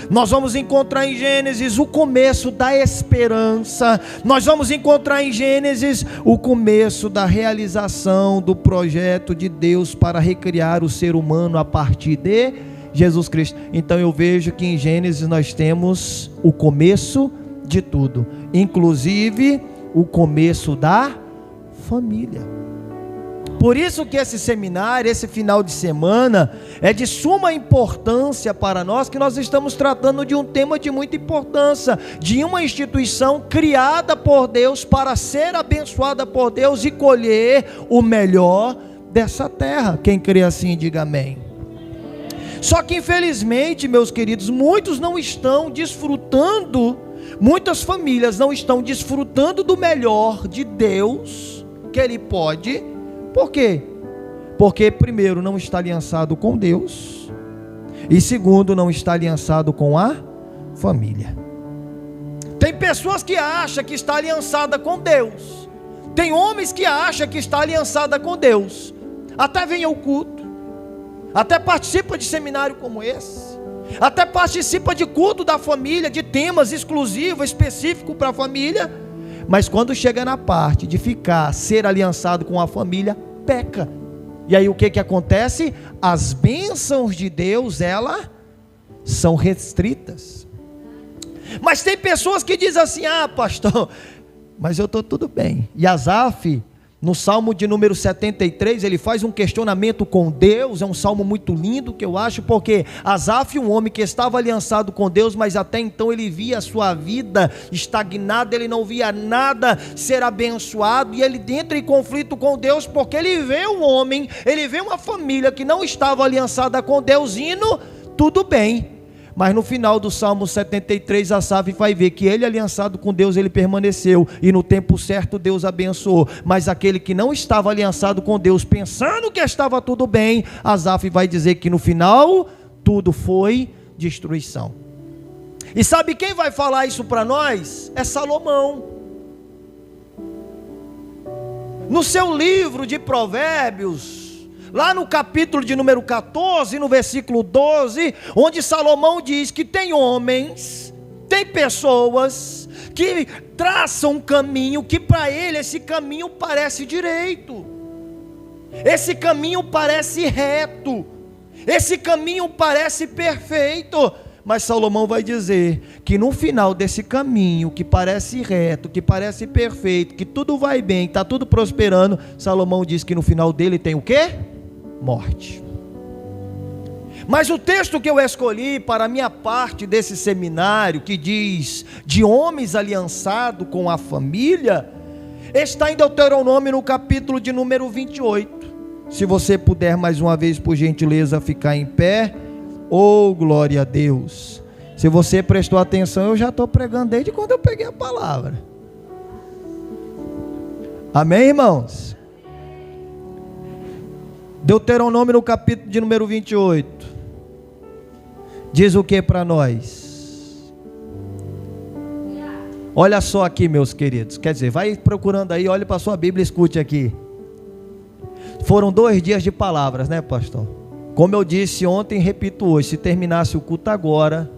Nós vamos encontrar em Gênesis o começo da esperança. Nós vamos encontrar em Gênesis o começo da realização do projeto de Deus para recriar o ser humano a partir de Jesus Cristo. Então eu vejo que em Gênesis nós temos o começo de tudo, inclusive o começo da família. Por isso que esse seminário, esse final de semana, é de suma importância para nós, que nós estamos tratando de um tema de muita importância, de uma instituição criada por Deus para ser abençoada por Deus e colher o melhor dessa terra. Quem crê assim, diga amém. Só que infelizmente, meus queridos, muitos não estão desfrutando, muitas famílias não estão desfrutando do melhor de Deus, que Ele pode. Por quê? Porque primeiro não está aliançado com Deus, e segundo não está aliançado com a família. Tem pessoas que acham que está aliançada com Deus. Tem homens que acham que está aliançada com Deus. Até vem ao culto. Até participa de seminário como esse. Até participa de culto da família, de temas exclusivos, específicos para a família. Mas quando chega na parte de ser aliançado com a família, peca. E aí o que acontece? As bênçãos de Deus, elas são restritas. Mas tem pessoas que dizem assim: ah, pastor, mas eu estou tudo bem. E Asaf, no Salmo de número 73, ele faz um questionamento com Deus. É um salmo muito lindo que eu acho, porque Asaf, um homem que estava aliançado com Deus, mas até então ele via a sua vida estagnada, ele não via nada ser abençoado, e ele entra em conflito com Deus, porque ele vê um homem, ele vê uma família que não estava aliançada com Deus indo tudo bem. Mas no final do Salmo 73, Asaf vai ver que ele aliançado com Deus, ele permaneceu, e no tempo certo Deus abençoou. Mas aquele que não estava aliançado com Deus, pensando que estava tudo bem, Asaf vai dizer que no final tudo foi destruição. E sabe quem vai falar isso para nós? É Salomão. No seu livro de Provérbios, lá no capítulo de número 14, no versículo 12, onde Salomão diz que tem homens, tem pessoas que traçam um caminho que para ele esse caminho parece direito, esse caminho parece reto, esse caminho parece perfeito. Mas Salomão vai dizer que no final desse caminho que parece reto, que parece perfeito, que tudo vai bem, está tudo prosperando, Salomão diz que no final dele tem o quê? Morte. Mas o texto que eu escolhi para a minha parte desse seminário, que diz de homens aliançados com a família, está em Deuteronômio no capítulo de número 28. Se você puder mais uma vez, por gentileza, ficar em pé. Oh, glória a Deus. Se você prestou atenção, eu já estou pregando desde quando eu peguei a palavra. Amém, irmãos? Deuteronômio no capítulo de número 28 diz o que para nós? Olha só aqui, meus queridos. Quer dizer, vai procurando aí, olhe para a sua Bíblia e escute aqui. Foram 2 dias de palavras, né, pastor? Como eu disse ontem, repito hoje, se terminasse o culto agora,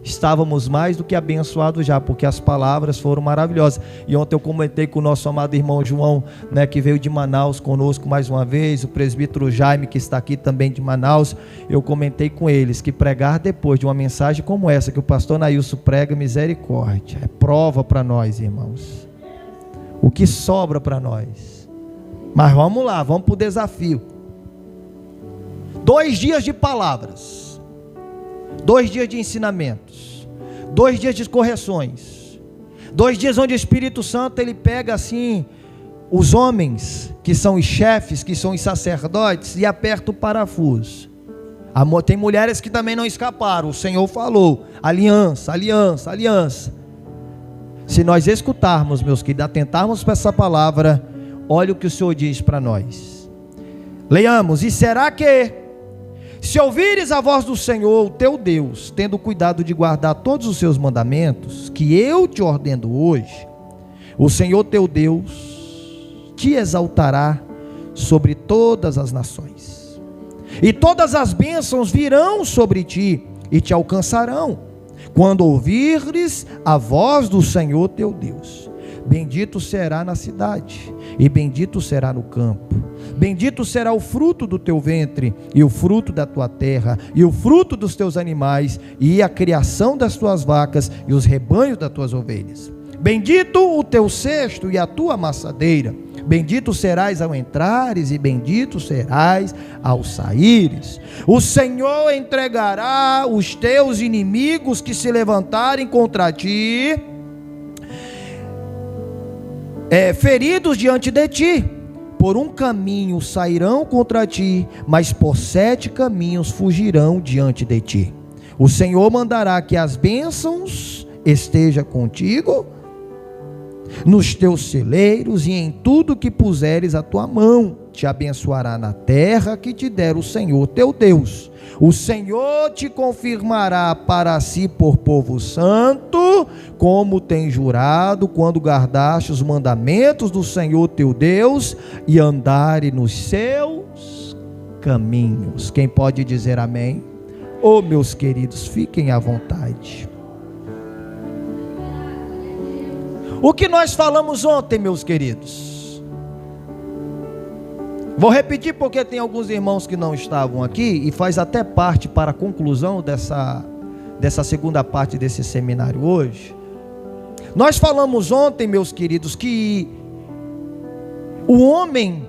estávamos mais do que abençoados já, porque as palavras foram maravilhosas. E ontem eu comentei com o nosso amado irmão João, né, que veio de Manaus conosco mais uma vez, o presbítero Jaime, que está aqui também de Manaus. Eu comentei com eles que pregar depois de uma mensagem como essa que o pastor Nailson prega, misericórdia, é prova para nós, irmãos, o que sobra para nós. Mas vamos lá, vamos para o desafio. 2 dias de palavras, 2 dias de ensinamentos, 2 dias de correções, 2 dias onde o Espírito Santo ele pega assim os homens que são os chefes, que são os sacerdotes, e aperta o parafuso. Tem mulheres que também não escaparam. O Senhor falou: aliança, aliança, aliança. Se nós escutarmos, meus queridos, atentarmos para essa palavra, olha o que o Senhor diz para nós. Leiamos: e será que, se ouvires a voz do Senhor, o teu Deus, tendo cuidado de guardar todos os seus mandamentos, que eu te ordeno hoje, o Senhor teu Deus te exaltará sobre todas as nações, e todas as bênçãos virão sobre ti e te alcançarão, quando ouvires a voz do Senhor teu Deus. Bendito será na cidade, e bendito será no campo. Bendito será o fruto do teu ventre, e o fruto da tua terra, e o fruto dos teus animais, e a criação das tuas vacas, e os rebanhos das tuas ovelhas. Bendito o teu cesto e a tua amassadeira. Bendito serás ao entrares, e bendito serás ao saíres. O Senhor entregará os teus inimigos que se levantarem contra ti, feridos diante de ti. Por um caminho sairão contra ti, mas por 7 caminhos fugirão diante de ti. O Senhor mandará que as bênçãos estejam contigo, nos teus celeiros e em tudo que puseres a tua mão. te abençoará na terra que te der o Senhor teu Deus. O Senhor te confirmará para si por povo santo, como tem jurado, quando guardaste os mandamentos do Senhor teu Deus e andares nos seus caminhos. Quem pode dizer amém? Oh, meus queridos, fiquem à vontade. O que nós falamos ontem, meus queridos? Vou repetir porque tem alguns irmãos que não estavam aqui e faz até parte para a conclusão dessa segunda parte desse seminário hoje. Nós falamos ontem, meus queridos, que o homem,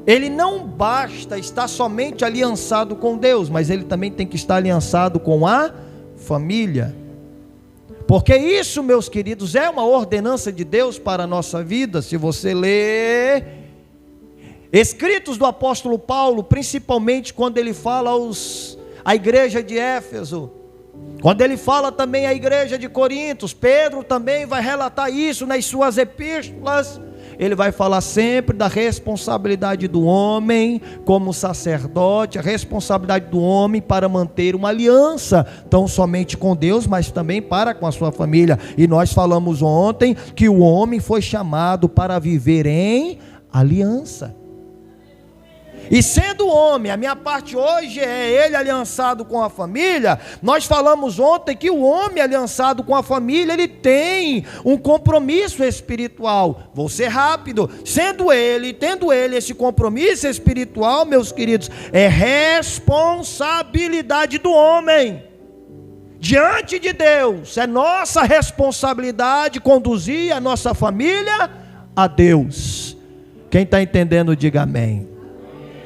ele não basta estar somente aliançado com Deus, mas ele também tem que estar aliançado com a família. Porque isso, meus queridos, é uma ordenança de Deus para a nossa vida. Se você ler escritos do apóstolo Paulo, principalmente quando ele fala à igreja de Éfeso, quando ele fala também à igreja de Corintos, Pedro também vai relatar isso nas suas epístolas. Ele vai falar sempre da responsabilidade do homem como sacerdote, a responsabilidade do homem para manter uma aliança, tão somente com Deus, mas também para com a sua família. E nós falamos ontem que o homem foi chamado para viver em aliança. E sendo homem, a minha parte hoje é ele aliançado com a família. Nós falamos ontem que o homem aliançado com a família, ele tem um compromisso espiritual. Vou ser rápido. Tendo ele esse compromisso espiritual, meus queridos, é responsabilidade do homem. Diante de Deus, é nossa responsabilidade conduzir a nossa família a Deus. Quem está entendendo, diga amém.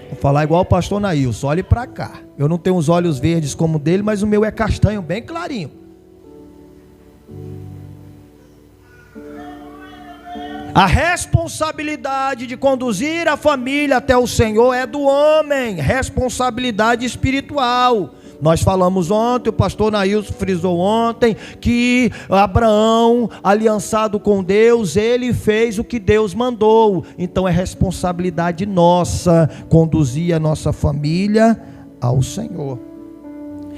Vou falar igual o pastor Nailson, olhe para cá. Eu não tenho os olhos verdes como o dele, mas o meu é castanho, bem clarinho. A responsabilidade de conduzir a família até o Senhor é do homem, responsabilidade espiritual. Nós falamos ontem, o pastor Nailson frisou ontem, que Abraão, aliançado com Deus, ele fez o que Deus mandou. Então é responsabilidade nossa conduzir a nossa família ao Senhor.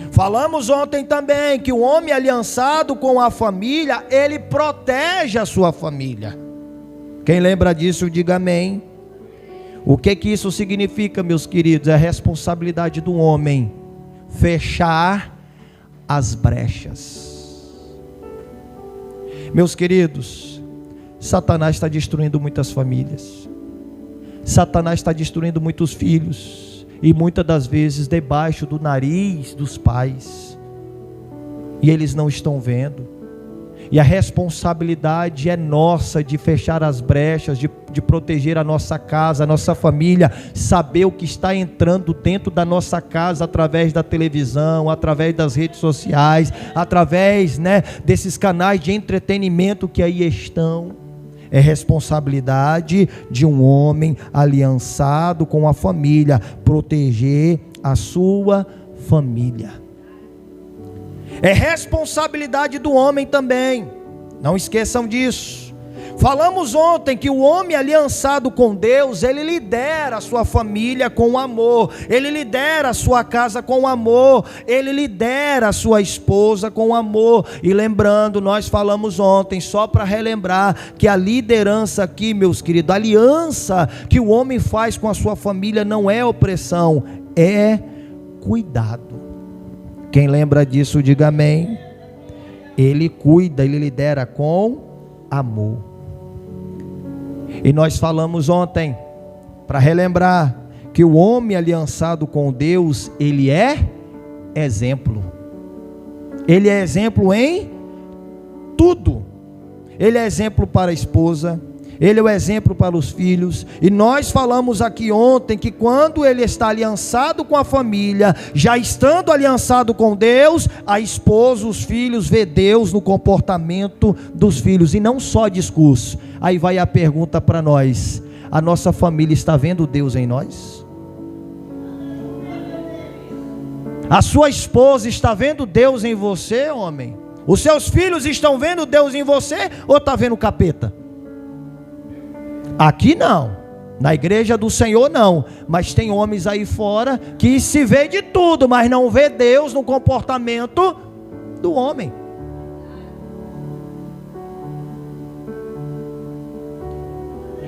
Falamos ontem também que o homem aliançado com a família, ele protege a sua família. Quem lembra disso, diga amém. O que isso significa, meus queridos? É a responsabilidade do homem fechar as brechas. Meus queridos, Satanás está destruindo muitas famílias. Satanás está destruindo muitos filhos, e muitas das vezes debaixo do nariz dos pais, e eles não estão vendo. E a responsabilidade é nossa de fechar as brechas, de proteger a nossa casa, a nossa família, saber o que está entrando dentro da nossa casa através da televisão, através das redes sociais, através, desses canais de entretenimento que aí estão. É responsabilidade de um homem aliançado com a família, proteger a sua família. É responsabilidade do homem também, não esqueçam disso. Falamos ontem que o homem aliançado com Deus, ele lidera a sua família com amor, ele lidera a sua casa com amor, ele lidera a sua esposa com amor. E lembrando, nós falamos ontem, só para relembrar, que a liderança aqui, meus queridos, a aliança que o homem faz com a sua família não é opressão, é cuidado. Quem lembra disso, diga amém. Ele cuida, ele lidera com amor. E nós falamos ontem, para relembrar, que o homem aliançado com Deus, ele é exemplo. Ele é exemplo em tudo. Ele é exemplo para a esposa, ele é o exemplo para os filhos. E nós falamos aqui ontem que quando ele está aliançado com a família, já estando aliançado com Deus, a esposa, os filhos, vê Deus no comportamento dos filhos, e não só discurso. Aí vai a pergunta para nós: a nossa família está vendo Deus em nós? A sua esposa está vendo Deus em você, homem? Os seus filhos estão vendo Deus em você, ou está vendo o capeta? Aqui não. Na igreja do Senhor não, mas tem homens aí fora que se vê de tudo, mas não vê Deus no comportamento do homem.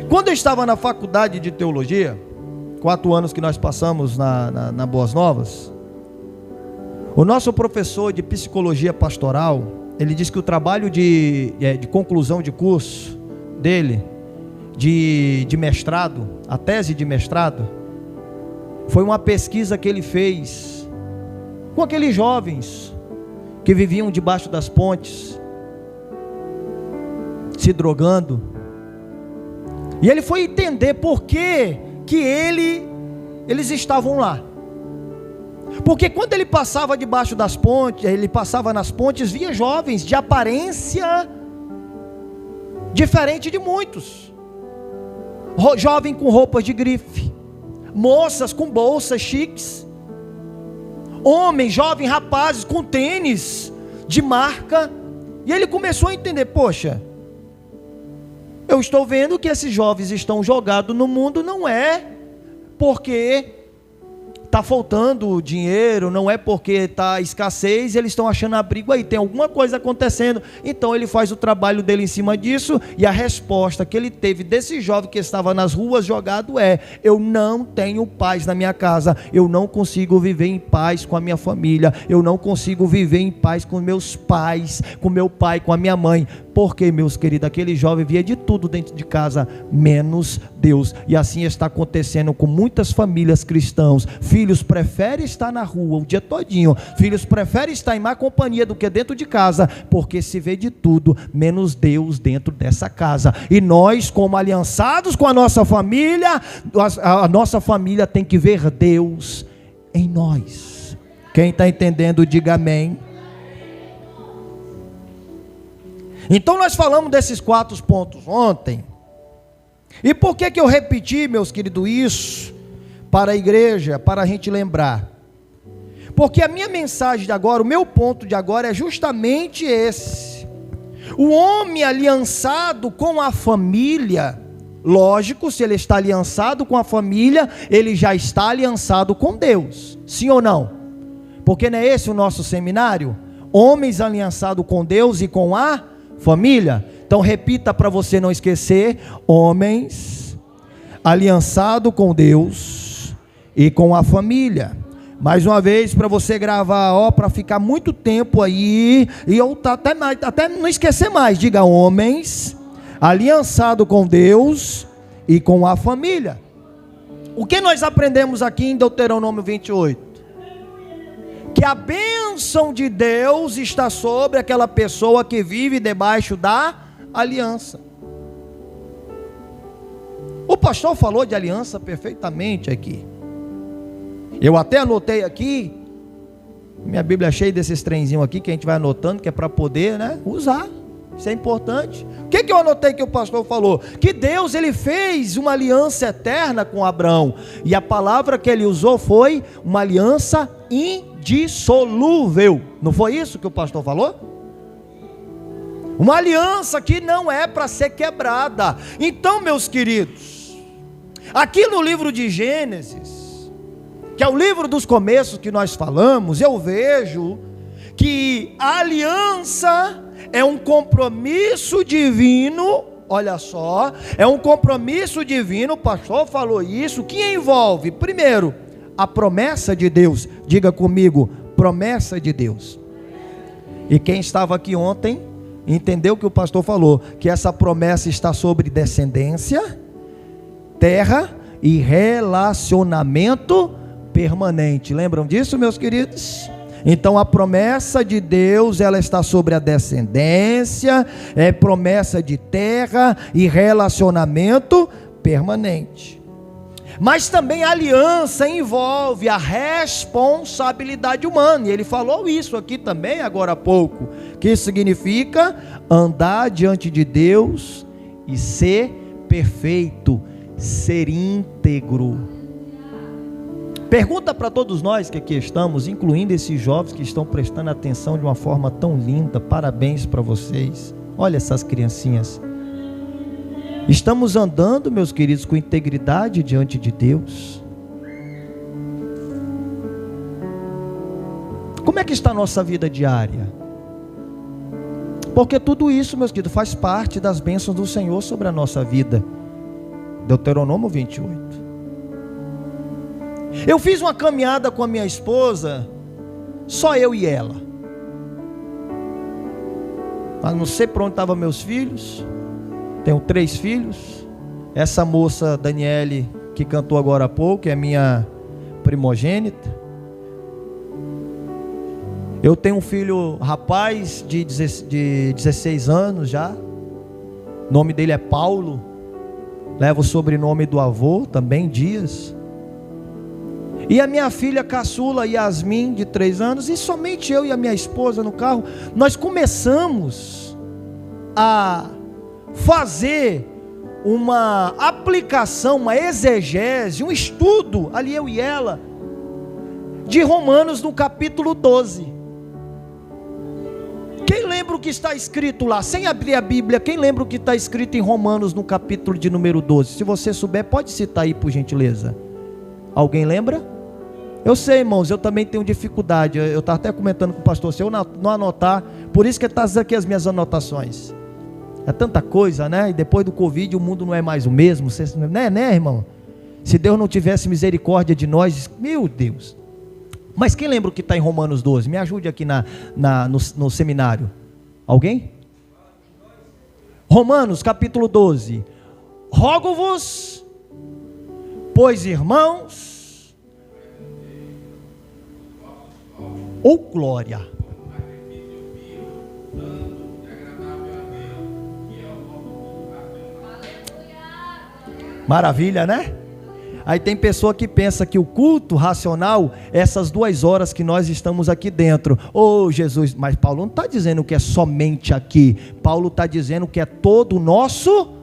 Quando eu estava na faculdade de teologia, 4 anos que nós passamos na Boas Novas, o nosso professor de psicologia pastoral, ele disse que o trabalho de conclusão de curso dele, de mestrado, a tese de mestrado, foi uma pesquisa que ele fez com aqueles jovens que viviam debaixo das pontes, se drogando. E ele foi entender por que eles estavam lá. Porque quando ele passava debaixo das pontes, ele passava nas pontes, via jovens de aparência diferente de muitos. Jovem com roupas de grife, moças com bolsas chiques, homens, jovens, rapazes com tênis de marca. E ele começou a entender, poxa, eu estou vendo que esses jovens estão jogados no mundo, não é porque está faltando dinheiro, não é porque está escassez, eles estão achando abrigo aí, tem alguma coisa acontecendo. Então ele faz o trabalho dele em cima disso, e a resposta que ele teve desse jovem que estava nas ruas jogado é: eu não tenho paz na minha casa, eu não consigo viver em paz com a minha família, eu não consigo viver em paz com meus pais, com meu pai, com a minha mãe. Porque, meus queridos, aquele jovem via de tudo dentro de casa, menos Deus. E assim está acontecendo com muitas famílias cristãs. Filhos preferem estar na rua o dia todinho, filhos preferem estar em má companhia do que dentro de casa, porque se vê de tudo, menos Deus dentro dessa casa. E nós, como aliançados com a nossa família, a nossa família tem que ver Deus em nós. Quem está entendendo, diga amém. Então nós falamos desses 4 pontos ontem. E por que eu repeti, meus queridos, isso para a igreja, para a gente lembrar? Porque a minha mensagem de agora, o meu ponto de agora é justamente esse. O homem aliançado com a família, lógico, se ele está aliançado com a família, ele já está aliançado com Deus. Sim ou não? Porque não é esse o nosso seminário? Homens aliançados com Deus e com a família. Então repita para você não esquecer: homens aliançado com Deus e com a família. Mais uma vez para você gravar, para ficar muito tempo aí e eu até não esquecer mais. Diga: homens aliançado com Deus e com a família. O que nós aprendemos aqui em Deuteronômio 28? Que a bênção de Deus está sobre aquela pessoa que vive debaixo da aliança. O pastor falou de aliança perfeitamente aqui. Eu até anotei aqui, minha Bíblia é cheia desses trenzinhos aqui que a gente vai anotando, que é para poder, usar. Isso é importante. O que eu anotei que o pastor falou? Que Deus, ele fez uma aliança eterna com Abraão. E a palavra que ele usou foi uma aliança indissolúvel. Não foi isso que o pastor falou? Uma aliança que não é para ser quebrada. Então, meus queridos, aqui no livro de Gênesis, que é o livro dos começos que nós falamos, eu vejo que a aliança é um compromisso divino. Olha só, é um compromisso divino, o pastor falou isso, que envolve, primeiro, a promessa de Deus. Diga comigo: promessa de Deus. E quem estava aqui ontem entendeu o que o pastor falou, que essa promessa está sobre descendência, terra e relacionamento permanente. Lembram disso, meus queridos? Então a promessa de Deus, ela está sobre a descendência, é promessa de terra e relacionamento permanente. Mas também a aliança envolve a responsabilidade humana, e ele falou isso aqui também agora há pouco, que isso significa andar diante de Deus e ser perfeito, ser íntegro. Pergunta para todos nós que aqui estamos, incluindo esses jovens que estão prestando atenção de uma forma tão linda. Parabéns para vocês. Olha essas criancinhas. Estamos andando, meus queridos, com integridade diante de Deus? Como é que está a nossa vida diária? Porque tudo isso, meus queridos, faz parte das bênçãos do Senhor sobre a nossa vida. Deuteronômio 28. Eu fiz uma caminhada com a minha esposa, só eu e ela. Mas não sei para onde estavam meus filhos. Tenho 3 filhos. Essa moça, Daniele, que cantou agora há pouco, é minha primogênita. Eu tenho um filho rapaz de 16 anos já. O nome dele é Paulo. Leva o sobrenome do avô, também Dias. E a minha filha caçula, Yasmin, de 3 anos. E somente eu e a minha esposa no carro. Nós começamos a fazer uma aplicação, uma exegese, um estudo, ali eu e ela, de Romanos no capítulo 12. Quem lembra o que está escrito lá? Sem abrir a Bíblia, quem lembra o que está escrito em Romanos no capítulo de número 12? Se você souber, pode citar aí por gentileza. Alguém lembra? Eu sei, irmãos, eu também tenho dificuldade. Eu estava até comentando com o pastor, se eu não anotar, por isso que está aqui as minhas anotações. É tanta coisa, né? E depois do Covid o mundo não é mais o mesmo, né, irmão? Se Deus não tivesse misericórdia de nós, meu Deus. Mas quem lembra o que está em Romanos 12? Me ajude aqui no seminário. Alguém? Romanos capítulo 12. Rogo-vos, pois irmãos, ou glória. Maravilha, né? Aí tem pessoa que pensa que o culto racional é essas 2 horas que nós estamos aqui dentro. Oh, Jesus, mas Paulo não está dizendo que é somente aqui. Paulo está dizendo que é todo o nosso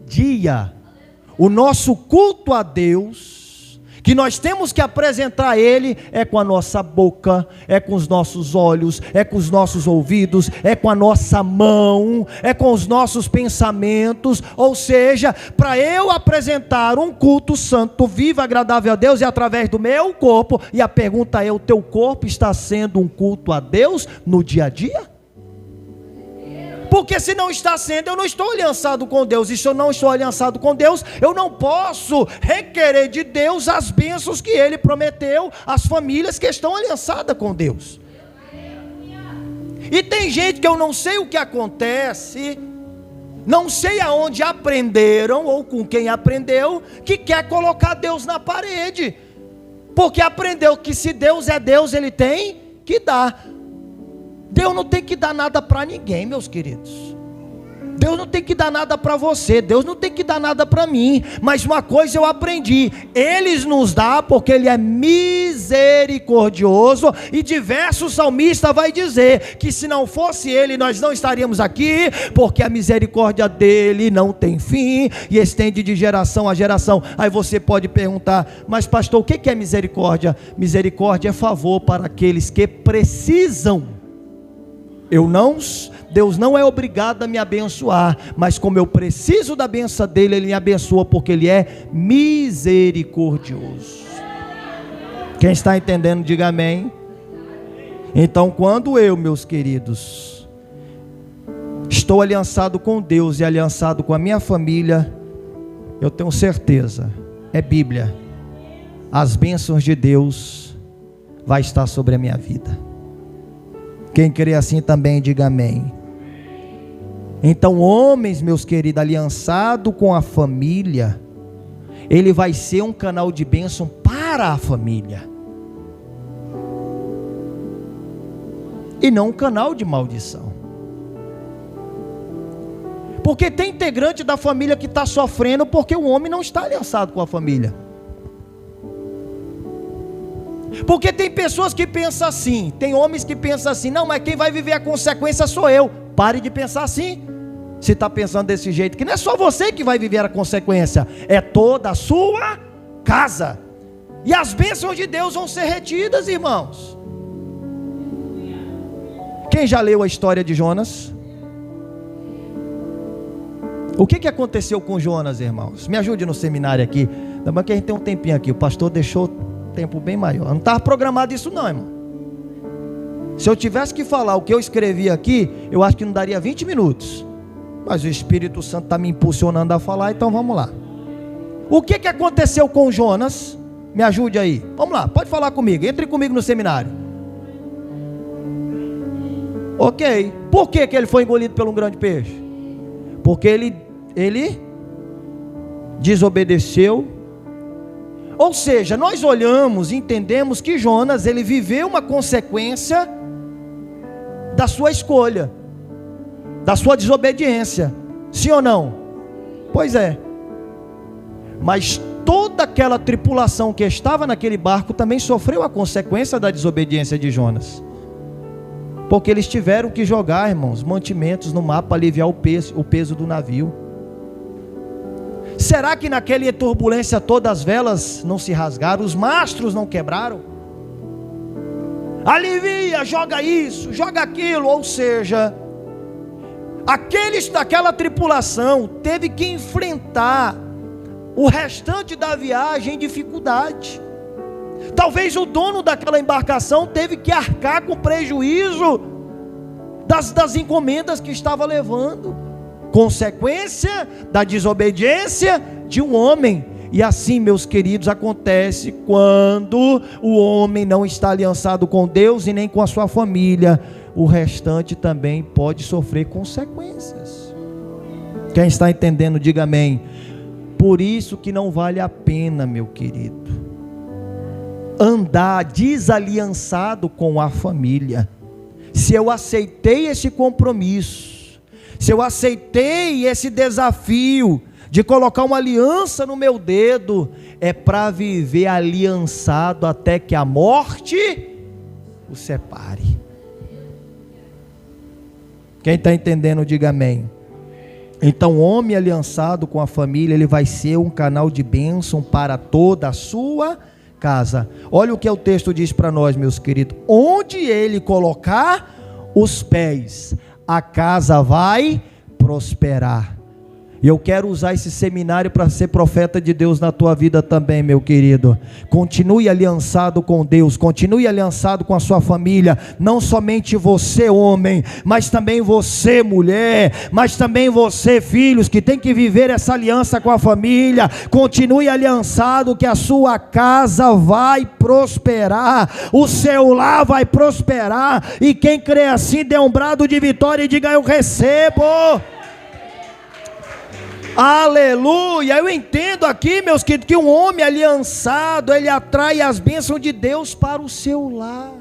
dia. O nosso culto a Deus, que nós temos que apresentar a Ele, é com a nossa boca, é com os nossos olhos, é com os nossos ouvidos, é com a nossa mão, é com os nossos pensamentos. Ou seja, para eu apresentar um culto santo, vivo, agradável a Deus, é através do meu corpo. E a pergunta é: o teu corpo está sendo um culto a Deus no dia a dia? Porque se não está sendo, eu não estou aliançado com Deus. E se eu não estou aliançado com Deus, eu não posso requerer de Deus as bênçãos que Ele prometeu às famílias que estão aliançadas com Deus. E tem gente que eu não sei o que acontece, não sei aonde aprenderam ou com quem aprendeu, que quer colocar Deus na parede, porque aprendeu que se Deus é Deus, Ele tem que dar. Deus não tem que dar nada para ninguém, meus queridos. Deus não tem que dar nada para você, Deus não tem que dar nada para mim. Mas uma coisa eu aprendi: Ele nos dá porque Ele é misericordioso. E diversos salmistas vai dizer que se não fosse Ele, nós não estaríamos aqui, porque a misericórdia dele não tem fim e estende de geração a geração. Aí você pode perguntar: mas pastor, o que é misericórdia? Misericórdia é favor para aqueles que precisam. Deus não é obrigado a me abençoar, mas como eu preciso da bênção dele, Ele me abençoa porque Ele é misericordioso. Quem está entendendo, diga amém. Então, quando eu, meus queridos, estou aliançado com Deus e aliançado com a minha família, eu tenho certeza, é Bíblia, as bênçãos de Deus vai estar sobre a minha vida. Quem crê assim também, diga amém. Então, homens, meus queridos, aliançado com a família, ele vai ser um canal de bênção para a família, e não um canal de maldição. Porque tem integrante da família que está sofrendo porque o homem não está aliançado com a família. Porque tem pessoas que pensam assim, tem homens que pensam assim: não, mas quem vai viver a consequência sou eu. Pare de pensar assim. Se está pensando desse jeito, que não é só você que vai viver a consequência, é toda a sua casa. E as bênçãos de Deus vão ser retidas, irmãos. Quem já leu a história de Jonas? O que aconteceu com Jonas, irmãos? Me ajude no seminário aqui. Ainda bem que a gente tem um tempinho aqui. O pastor deixou tempo bem maior. Não estava programado isso não, irmão. Se eu tivesse que falar o que eu escrevi aqui, eu acho que não daria 20 minutos. Mas o Espírito Santo está me impulsionando a falar, então vamos lá. O que aconteceu com Jonas? Me ajude aí. Vamos lá, pode falar comigo. Entre comigo no seminário. Ok. Por que ele foi engolido por um grande peixe? Porque ele desobedeceu. Ou seja, nós olhamos e entendemos que Jonas, ele viveu uma consequência da sua escolha, da sua desobediência. Sim ou não? Pois é. Mas toda aquela tripulação que estava naquele barco também sofreu a consequência da desobediência de Jonas. Porque eles tiveram que jogar, irmãos, mantimentos no mar para aliviar o peso do navio. Será que naquela turbulência todas as velas não se rasgaram, os mastros não quebraram? Alivia, joga isso, joga aquilo. Ou seja, aqueles daquela tripulação teve que enfrentar o restante da viagem em dificuldade. Talvez o dono daquela embarcação teve que arcar com prejuízo das encomendas que estava levando, consequência da desobediência de um homem. E assim, meus queridos, acontece quando o homem não está aliançado com Deus e nem com a sua família. O restante também pode sofrer consequências. Quem está entendendo, diga amém. Por isso que não vale a pena, meu querido, andar desaliançado com a família. Se eu aceitei esse compromisso, se eu aceitei esse desafio de colocar uma aliança no meu dedo, é para viver aliançado até que a morte o separe. Quem está entendendo, diga amém. Então, o homem aliançado com a família, ele vai ser um canal de bênção para toda a sua casa. Olha o que o texto diz para nós, meus queridos. Onde ele colocar os pés, a casa vai prosperar. E eu quero usar esse seminário para ser profeta de Deus na tua vida também, meu querido. Continue aliançado com Deus, continue aliançado com a sua família. Não somente você, homem, mas também você, mulher, mas também você, filhos, que tem que viver essa aliança com a família. Continue aliançado, que a sua casa vai prosperar, o seu lar vai prosperar. E quem crê assim, dê um brado de vitória e diga: eu recebo. Aleluia. Eu entendo aqui, meus queridos, que um homem aliançado, ele atrai as bênçãos de Deus para o seu lar.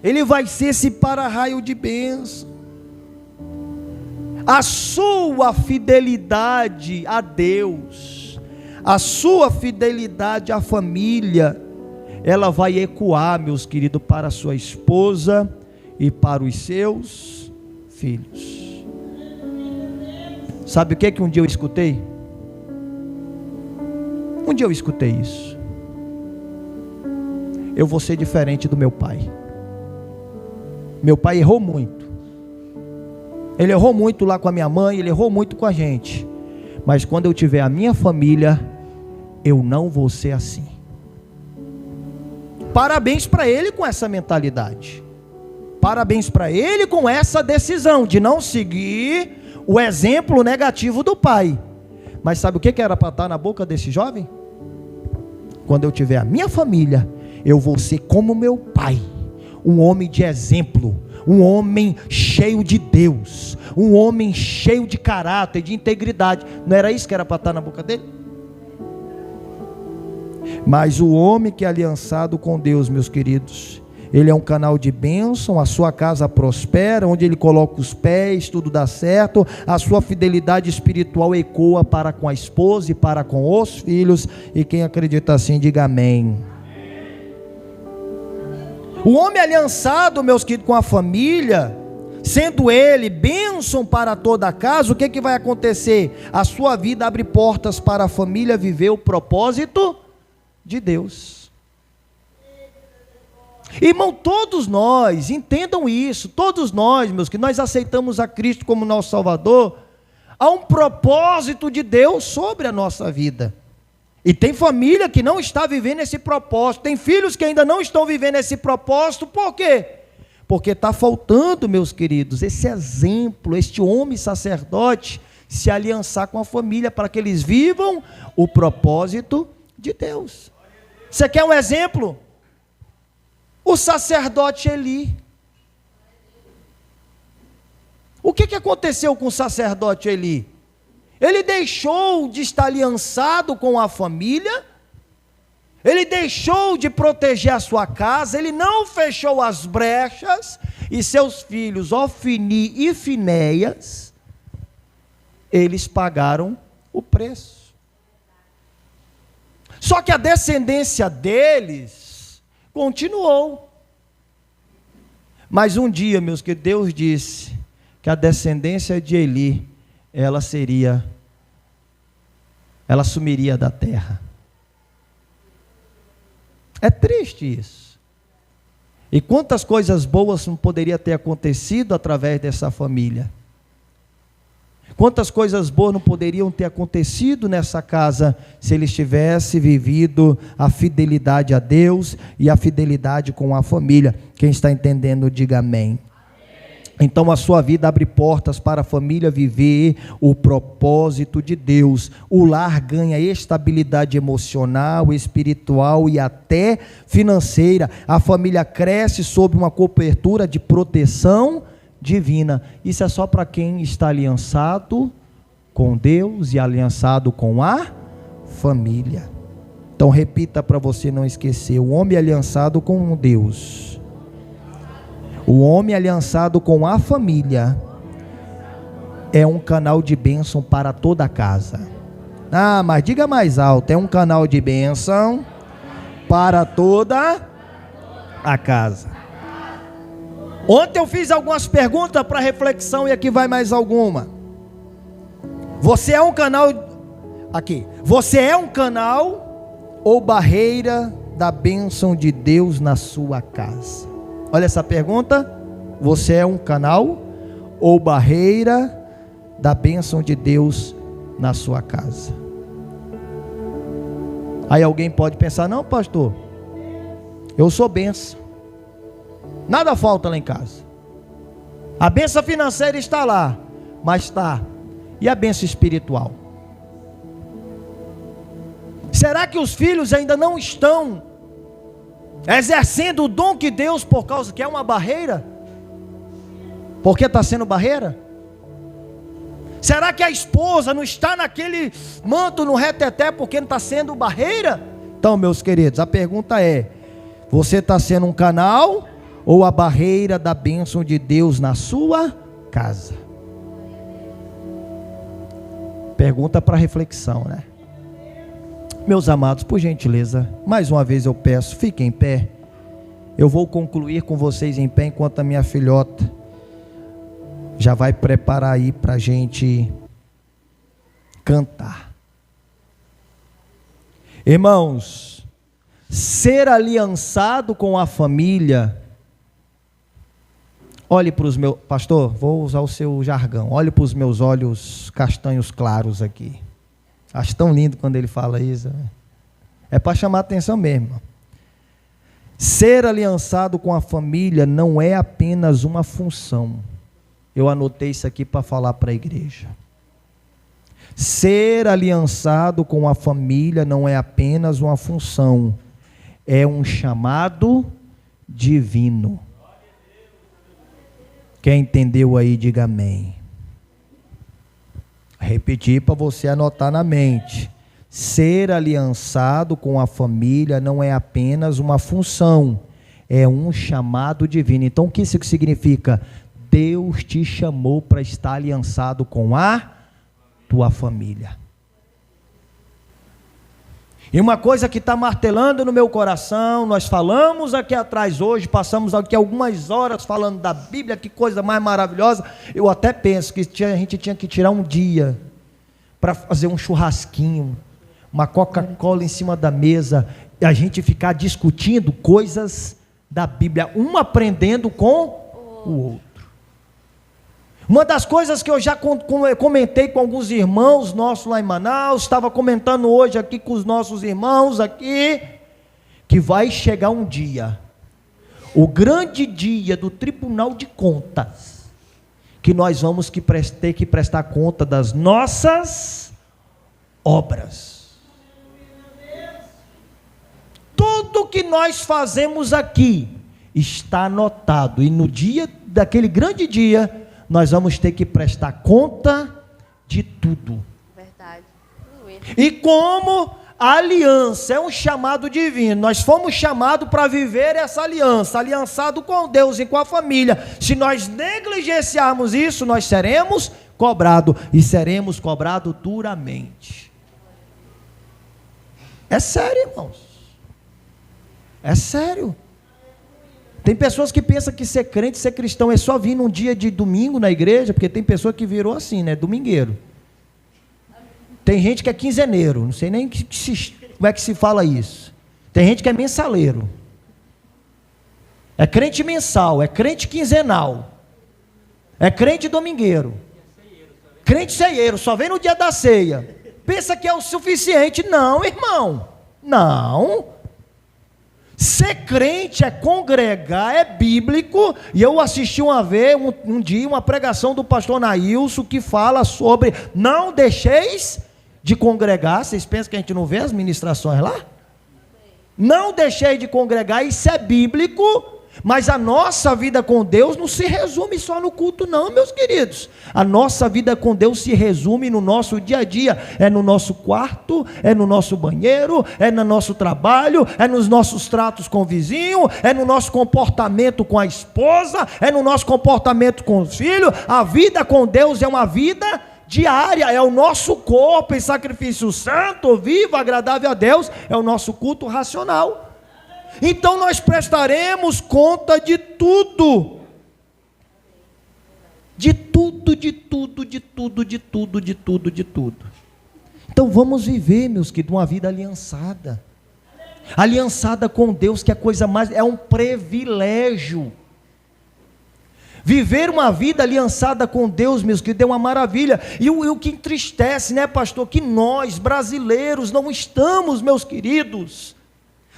Ele vai ser esse para-raio de bênção. A sua fidelidade a Deus, a sua fidelidade à família, ela vai ecoar, meus queridos, para a sua esposa e para os seus filhos. Sabe o que um dia eu escutei? Um dia eu escutei isso. Eu vou ser diferente do meu pai. Meu pai errou muito. Ele errou muito lá com a minha mãe, ele errou muito com a gente. Mas quando eu tiver a minha família, eu não vou ser assim. Parabéns para ele com essa mentalidade. Parabéns para ele com essa decisão de não seguir o exemplo negativo do pai. Mas sabe o que era para estar na boca desse jovem? Quando eu tiver a minha família, eu vou ser como meu pai, um homem de exemplo, um homem cheio de Deus, um homem cheio de caráter, de integridade. Não era isso que era para estar na boca dele? Mas o homem que é aliançado com Deus, meus queridos, ele é um canal de bênção, a sua casa prospera, onde ele coloca os pés, tudo dá certo, a sua fidelidade espiritual ecoa para com a esposa e para com os filhos, e quem acredita assim, diga amém. O homem aliançado, meus queridos, com a família, sendo ele bênção para toda a casa, o que vai acontecer? A sua vida abre portas para a família viver o propósito de Deus. Irmão, todos nós, entendam isso, todos nós, meus, que nós aceitamos a Cristo como nosso Salvador, Há um propósito de Deus sobre a nossa vida. E tem família que não está vivendo esse propósito. Tem filhos que ainda não estão vivendo esse propósito. Por quê? Porque está faltando, meus queridos, esse exemplo, este homem sacerdote se aliançar com a família para que eles vivam o propósito de Deus. Você quer um exemplo? O sacerdote Eli. O que aconteceu com o sacerdote Eli? Ele deixou de estar aliançado com a família, ele deixou de proteger a sua casa, ele não fechou as brechas, e seus filhos Ofni e Finéias, eles pagaram o preço. Só que a descendência deles continuou. Mas um dia, meus queridos, Deus disse que a descendência de Eli, ela sumiria da terra. É triste isso. E quantas coisas boas não poderia ter acontecido através dessa família? Quantas coisas boas não poderiam ter acontecido nessa casa se eles tivessem vivido a fidelidade a Deus e a fidelidade com a família? Quem está entendendo, diga amém. Então a sua vida abre portas para a família viver o propósito de Deus. O lar ganha estabilidade emocional, espiritual e até financeira. A família cresce sob uma cobertura de proteção divina. Isso é só para quem está aliançado com Deus e aliançado com a família. Então repita para você não esquecer: o homem aliançado com Deus, o homem aliançado com a família, é um canal de bênção para toda a casa. Ah, mas diga mais alto: é um canal de bênção para toda a casa. Ontem eu fiz algumas perguntas para reflexão e aqui vai mais alguma. Você é um canal, aqui, você é um canal ou barreira da bênção de Deus na sua casa? Olha essa pergunta: você é um canal ou barreira da bênção de Deus na sua casa? Aí alguém pode pensar: não, pastor, eu sou bênção, nada falta lá em casa, a bênção financeira está lá, mas está, e a bênção espiritual? Será que os filhos ainda não estão exercendo o dom que Deus, por causa que é uma barreira? Por que está sendo barreira? Será que a esposa não está naquele manto no reteté porque não está sendo barreira? Então, meus queridos, a pergunta é: você está sendo um canal ou a barreira da bênção de Deus na sua casa? Pergunta para reflexão, né? Meus amados, por gentileza, mais uma vez eu peço, fiquem em pé. Eu vou concluir com vocês em pé enquanto a minha filhota já vai preparar aí para a gente cantar. Irmãos, ser aliançado com a família, olhe para os meus, pastor, vou usar o seu jargão, olhe para os meus olhos castanhos claros aqui. Acho tão lindo quando ele fala isso. É para chamar a atenção mesmo. Ser aliançado com a família não é apenas uma função. Eu anotei isso aqui para falar para a igreja. Ser aliançado com a família não é apenas uma função, é um chamado divino. Quem entendeu aí, diga amém. Repetir para você anotar na mente: ser aliançado com a família não é apenas uma função, é um chamado divino. Então o que isso significa? Deus te chamou para estar aliançado com a tua família. E uma coisa que está martelando no meu coração, nós falamos aqui atrás hoje, passamos aqui algumas horas falando da Bíblia, que coisa mais maravilhosa. Eu até penso que a gente tinha que tirar um dia para fazer um churrasquinho, uma Coca-Cola em cima da mesa, e a gente ficar discutindo coisas da Bíblia, um aprendendo com o outro. Uma das coisas que eu já comentei com alguns irmãos nossos lá em Manaus, estava comentando hoje aqui com os nossos irmãos aqui, que vai chegar um dia, o grande dia do Tribunal de Contas, que nós vamos ter que prestar conta das nossas obras. Tudo que nós fazemos aqui está anotado, e no dia daquele grande dia, nós vamos ter que prestar conta de tudo. Verdade. E como a aliança é um chamado divino, nós fomos chamados para viver essa aliança, aliançado com Deus e com a família. Se nós negligenciarmos isso, nós seremos cobrados, e seremos cobrados duramente. É sério, irmãos. É sério. Tem pessoas que pensam que ser crente, ser cristão é só vir num dia de domingo na igreja, porque tem pessoa que virou assim, né? Domingueiro. Tem gente que é quinzeneiro, não sei nem como é que se fala isso. Tem gente que é mensaleiro. É crente mensal, é crente quinzenal. É crente domingueiro. Crente ceieiro, só vem no dia da ceia. Pensa que é o suficiente. Não, irmão. Não. Ser crente é congregar, é bíblico. E eu assisti um dia uma pregação do pastor Nailson, que fala sobre não deixeis de congregar. Vocês pensam que a gente não vê as ministrações lá? Não deixeis de congregar, isso é bíblico. Mas a nossa vida com Deus não se resume só no culto não, meus queridos. A nossa vida com Deus se resume no nosso dia a dia. É no nosso quarto, é no nosso banheiro, é no nosso trabalho, é nos nossos tratos com o vizinho, é no nosso comportamento com a esposa, é no nosso comportamento com os filhos. A vida com Deus é uma vida diária, é o nosso corpo em sacrifício santo, vivo, agradável a Deus, é o nosso culto racional. Então nós prestaremos conta de tudo. De tudo, de tudo, de tudo, de tudo, de tudo, de tudo. Então vamos viver, meus queridos, uma vida aliançada. Aliançada com Deus, que é a coisa mais, é um privilégio. Viver uma vida aliançada com Deus, meus queridos, é uma maravilha. E o que entristece, né, pastor, que nós, brasileiros, não estamos, meus queridos,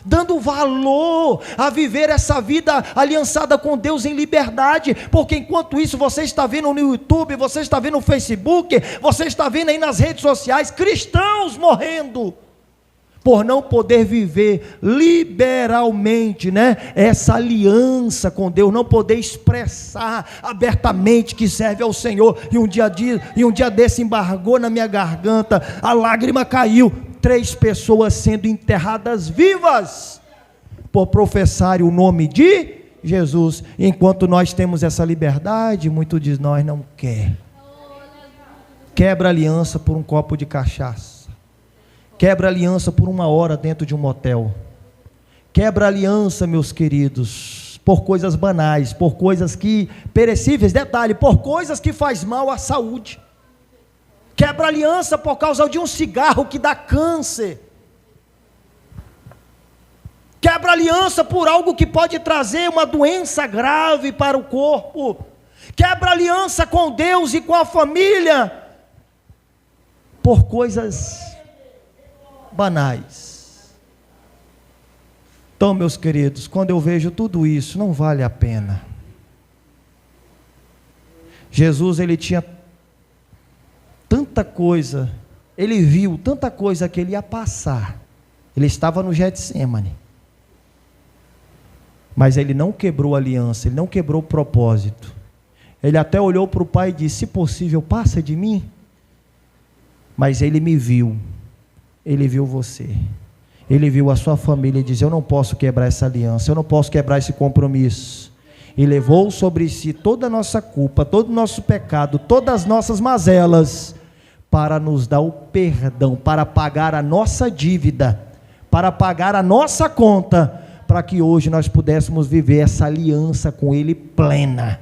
dando valor a viver essa vida aliançada com Deus em liberdade, porque enquanto isso você está vendo no YouTube, você está vendo no Facebook, você está vendo aí nas redes sociais, cristãos morrendo, por não poder viver liberalmente, né, essa aliança com Deus, não poder expressar abertamente que serve ao Senhor, e um dia desse embargou na minha garganta, a lágrima caiu, 3 pessoas sendo enterradas vivas, por professarem o nome de Jesus. Enquanto nós temos essa liberdade, muitos de nós não quer. Quebra aliança por um copo de cachaça, quebra aliança por 1 hora dentro de um motel, quebra aliança, meus queridos, por coisas banais, por coisas que perecíveis, detalhe, por coisas que faz mal à saúde. Quebra aliança por causa de um cigarro que dá câncer. Quebra aliança por algo que pode trazer uma doença grave para o corpo. Quebra aliança com Deus e com a família por coisas banais. Então, meus queridos, quando eu vejo tudo isso, não vale a pena. Jesus, ele tinha tanta coisa, ele viu tanta coisa que ele ia passar. Ele estava no Getsemane, mas ele não quebrou a aliança, ele não quebrou o propósito. Ele até olhou para o Pai e disse: se possível, passa de mim. Mas ele me viu, ele viu você, ele viu a sua família e disse: eu não posso quebrar essa aliança, eu não posso quebrar esse compromisso. E levou sobre si toda a nossa culpa, todo o nosso pecado, todas as nossas mazelas, para nos dar o perdão, para pagar a nossa dívida, para pagar a nossa conta, para que hoje nós pudéssemos viver essa aliança com Ele plena,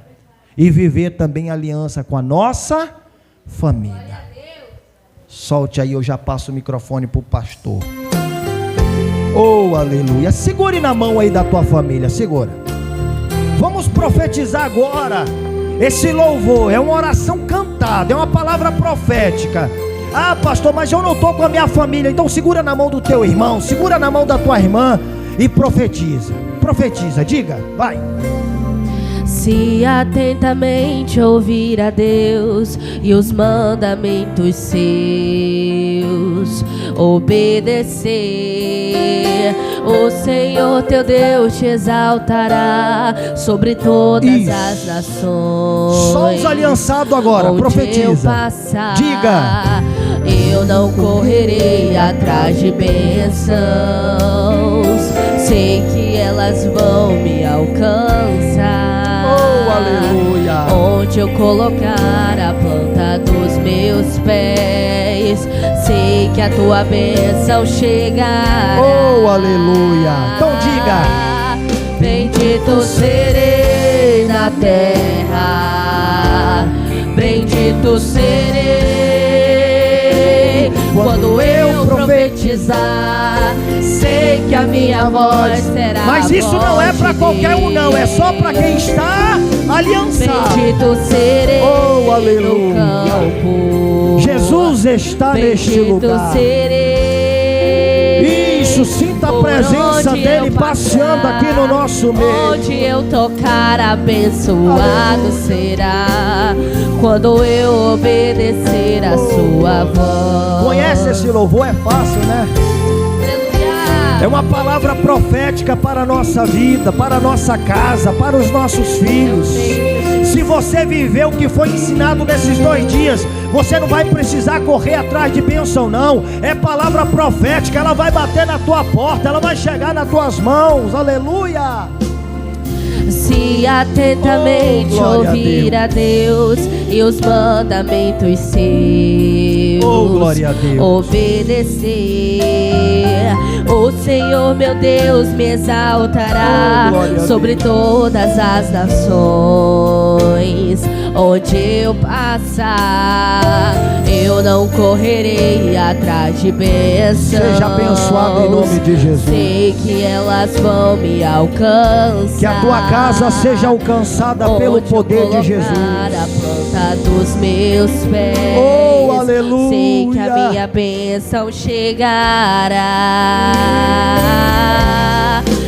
e viver também a aliança com a nossa família. Solte aí, eu já passo o microfone para o pastor. Oh, aleluia. Segure na mão aí da tua família, segura. Vamos profetizar agora Esse louvor é uma oração cantada, é uma palavra profética. Ah, pastor, mas eu não estou com a minha família. Então segura na mão do teu irmão, segura na mão da tua irmã e profetiza. Profetiza, diga, vai. Se atentamente ouvir a Deus e os mandamentos seus obedecer, o Senhor teu Deus te exaltará sobre todas as nações. Só os aliançados agora, profetiza. Diga. Eu não correrei atrás de bênçãos, sei que elas vão me alcançar. Oh, aleluia. Onde eu colocar a planta dos meus pés, sei que a tua bênção chegará. Oh, aleluia. Então diga. Bendito serei na terra, bendito serei quando eu profetizar, sei que a minha voz será. Mas isso não é para qualquer um, não, é só para quem está aliançado. Bendito serei oh, aleluia. no campo, Jesus está neste lugar. Isso, sinta a presença dele passeando aqui no nosso meio. Onde eu tocar, abençoado será quando eu obedecer a sua voz. Conhece esse louvor? É fácil, né? É uma palavra profética para a nossa vida, para a nossa casa, para os nossos filhos. Se você viver o que foi ensinado nesses 2 dias, você não vai precisar correr atrás de bênção, não. É palavra profética, ela vai bater na tua porta, ela vai chegar nas tuas mãos. Aleluia! Se atentamente ouvir a Deus e os mandamentos seus glória a Deus. obedecer, o Senhor meu Deus me exaltará sobre todas as nações. Onde eu passar, eu não correrei atrás de bênçãos. Seja abençoado em nome de Jesus. Sei que elas vão me alcançar. Que a tua casa seja alcançada pelo poder de Jesus. A planta dos meus pés. Oh, aleluia. Sei que a minha bênção chegará.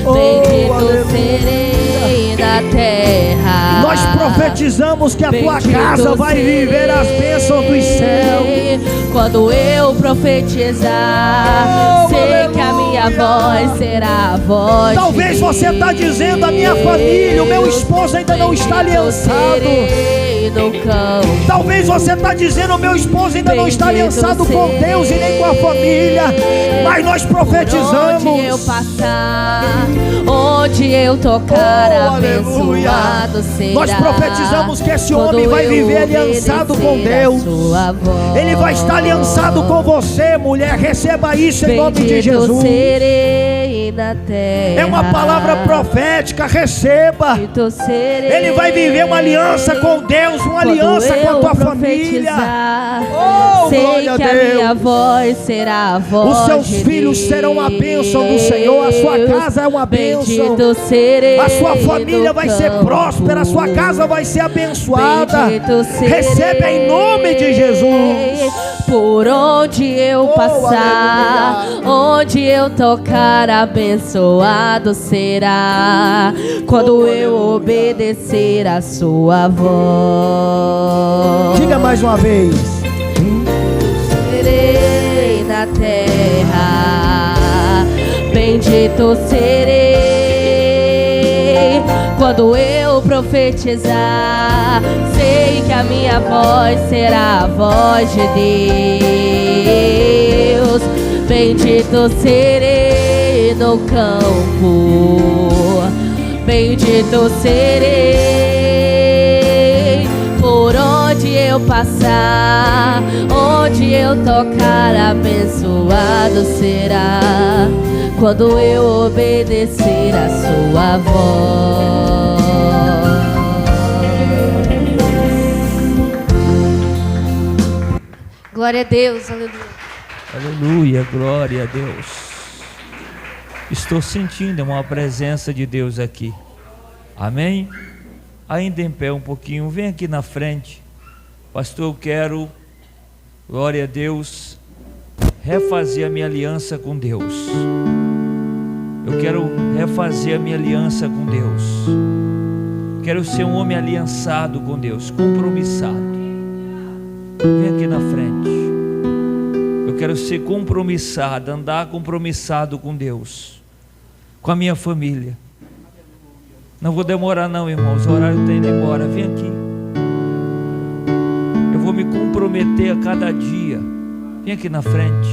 Bendito serei na terra. Nós profetizamos que a tua casa vai viver as bênçãos dos céus. Quando eu profetizar, sei que a minha voz será a voz. Talvez você está dizendo: a minha família, o meu esposo ainda não está aliançado. Talvez você está dizendo: o meu esposo ainda não está aliançado com Deus e nem com a família. Mas nós profetizamos. Onde eu passar, onde eu tocar, abençoado será. Nós profetizamos que esse homem vai viver aliançado com Deus. Ele vai estar aliançado com você, mulher. Receba isso em nome de Jesus. É uma palavra profética, receba. Ele vai viver uma aliança com Deus, uma aliança com a tua família. Oh, sei que a minha voz será a voz. Os seus filhos serão a bênção do Senhor. A sua casa é uma bênção. A sua família vai ser próspera. A sua casa vai ser abençoada. Receba em nome de Jesus. Por onde eu passar, onde eu tocar, abençoado será quando eu obedecer a sua voz. Diga mais uma vez. Serei na terra, bendito serei quando eu profetizar. Sei que a minha voz será a voz de Deus. Bendito serei no campo, bendito serei por onde eu passar, onde eu tocar, abençoado será quando eu obedecer a sua voz. Glória a Deus, aleluia. Aleluia, glória a Deus. Estou sentindo uma presença de Deus aqui. Amém? ainda em pé um pouquinho, vem aqui na frente. Pastor, eu quero, glória a Deus, refazer a minha aliança com Deus. Eu quero refazer a minha aliança com Deus. Quero ser um homem aliançado com Deus, compromissado. Vem aqui na frente. Eu quero ser compromissado, andar compromissado com Deus, com a minha família. Não vou demorar não, irmãos, o horário está indo embora. Vem aqui. Eu vou me comprometer a cada dia. Vem aqui na frente.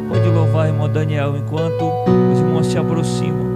Pode louvar, irmão Daniel, enquanto os irmãos se aproximam.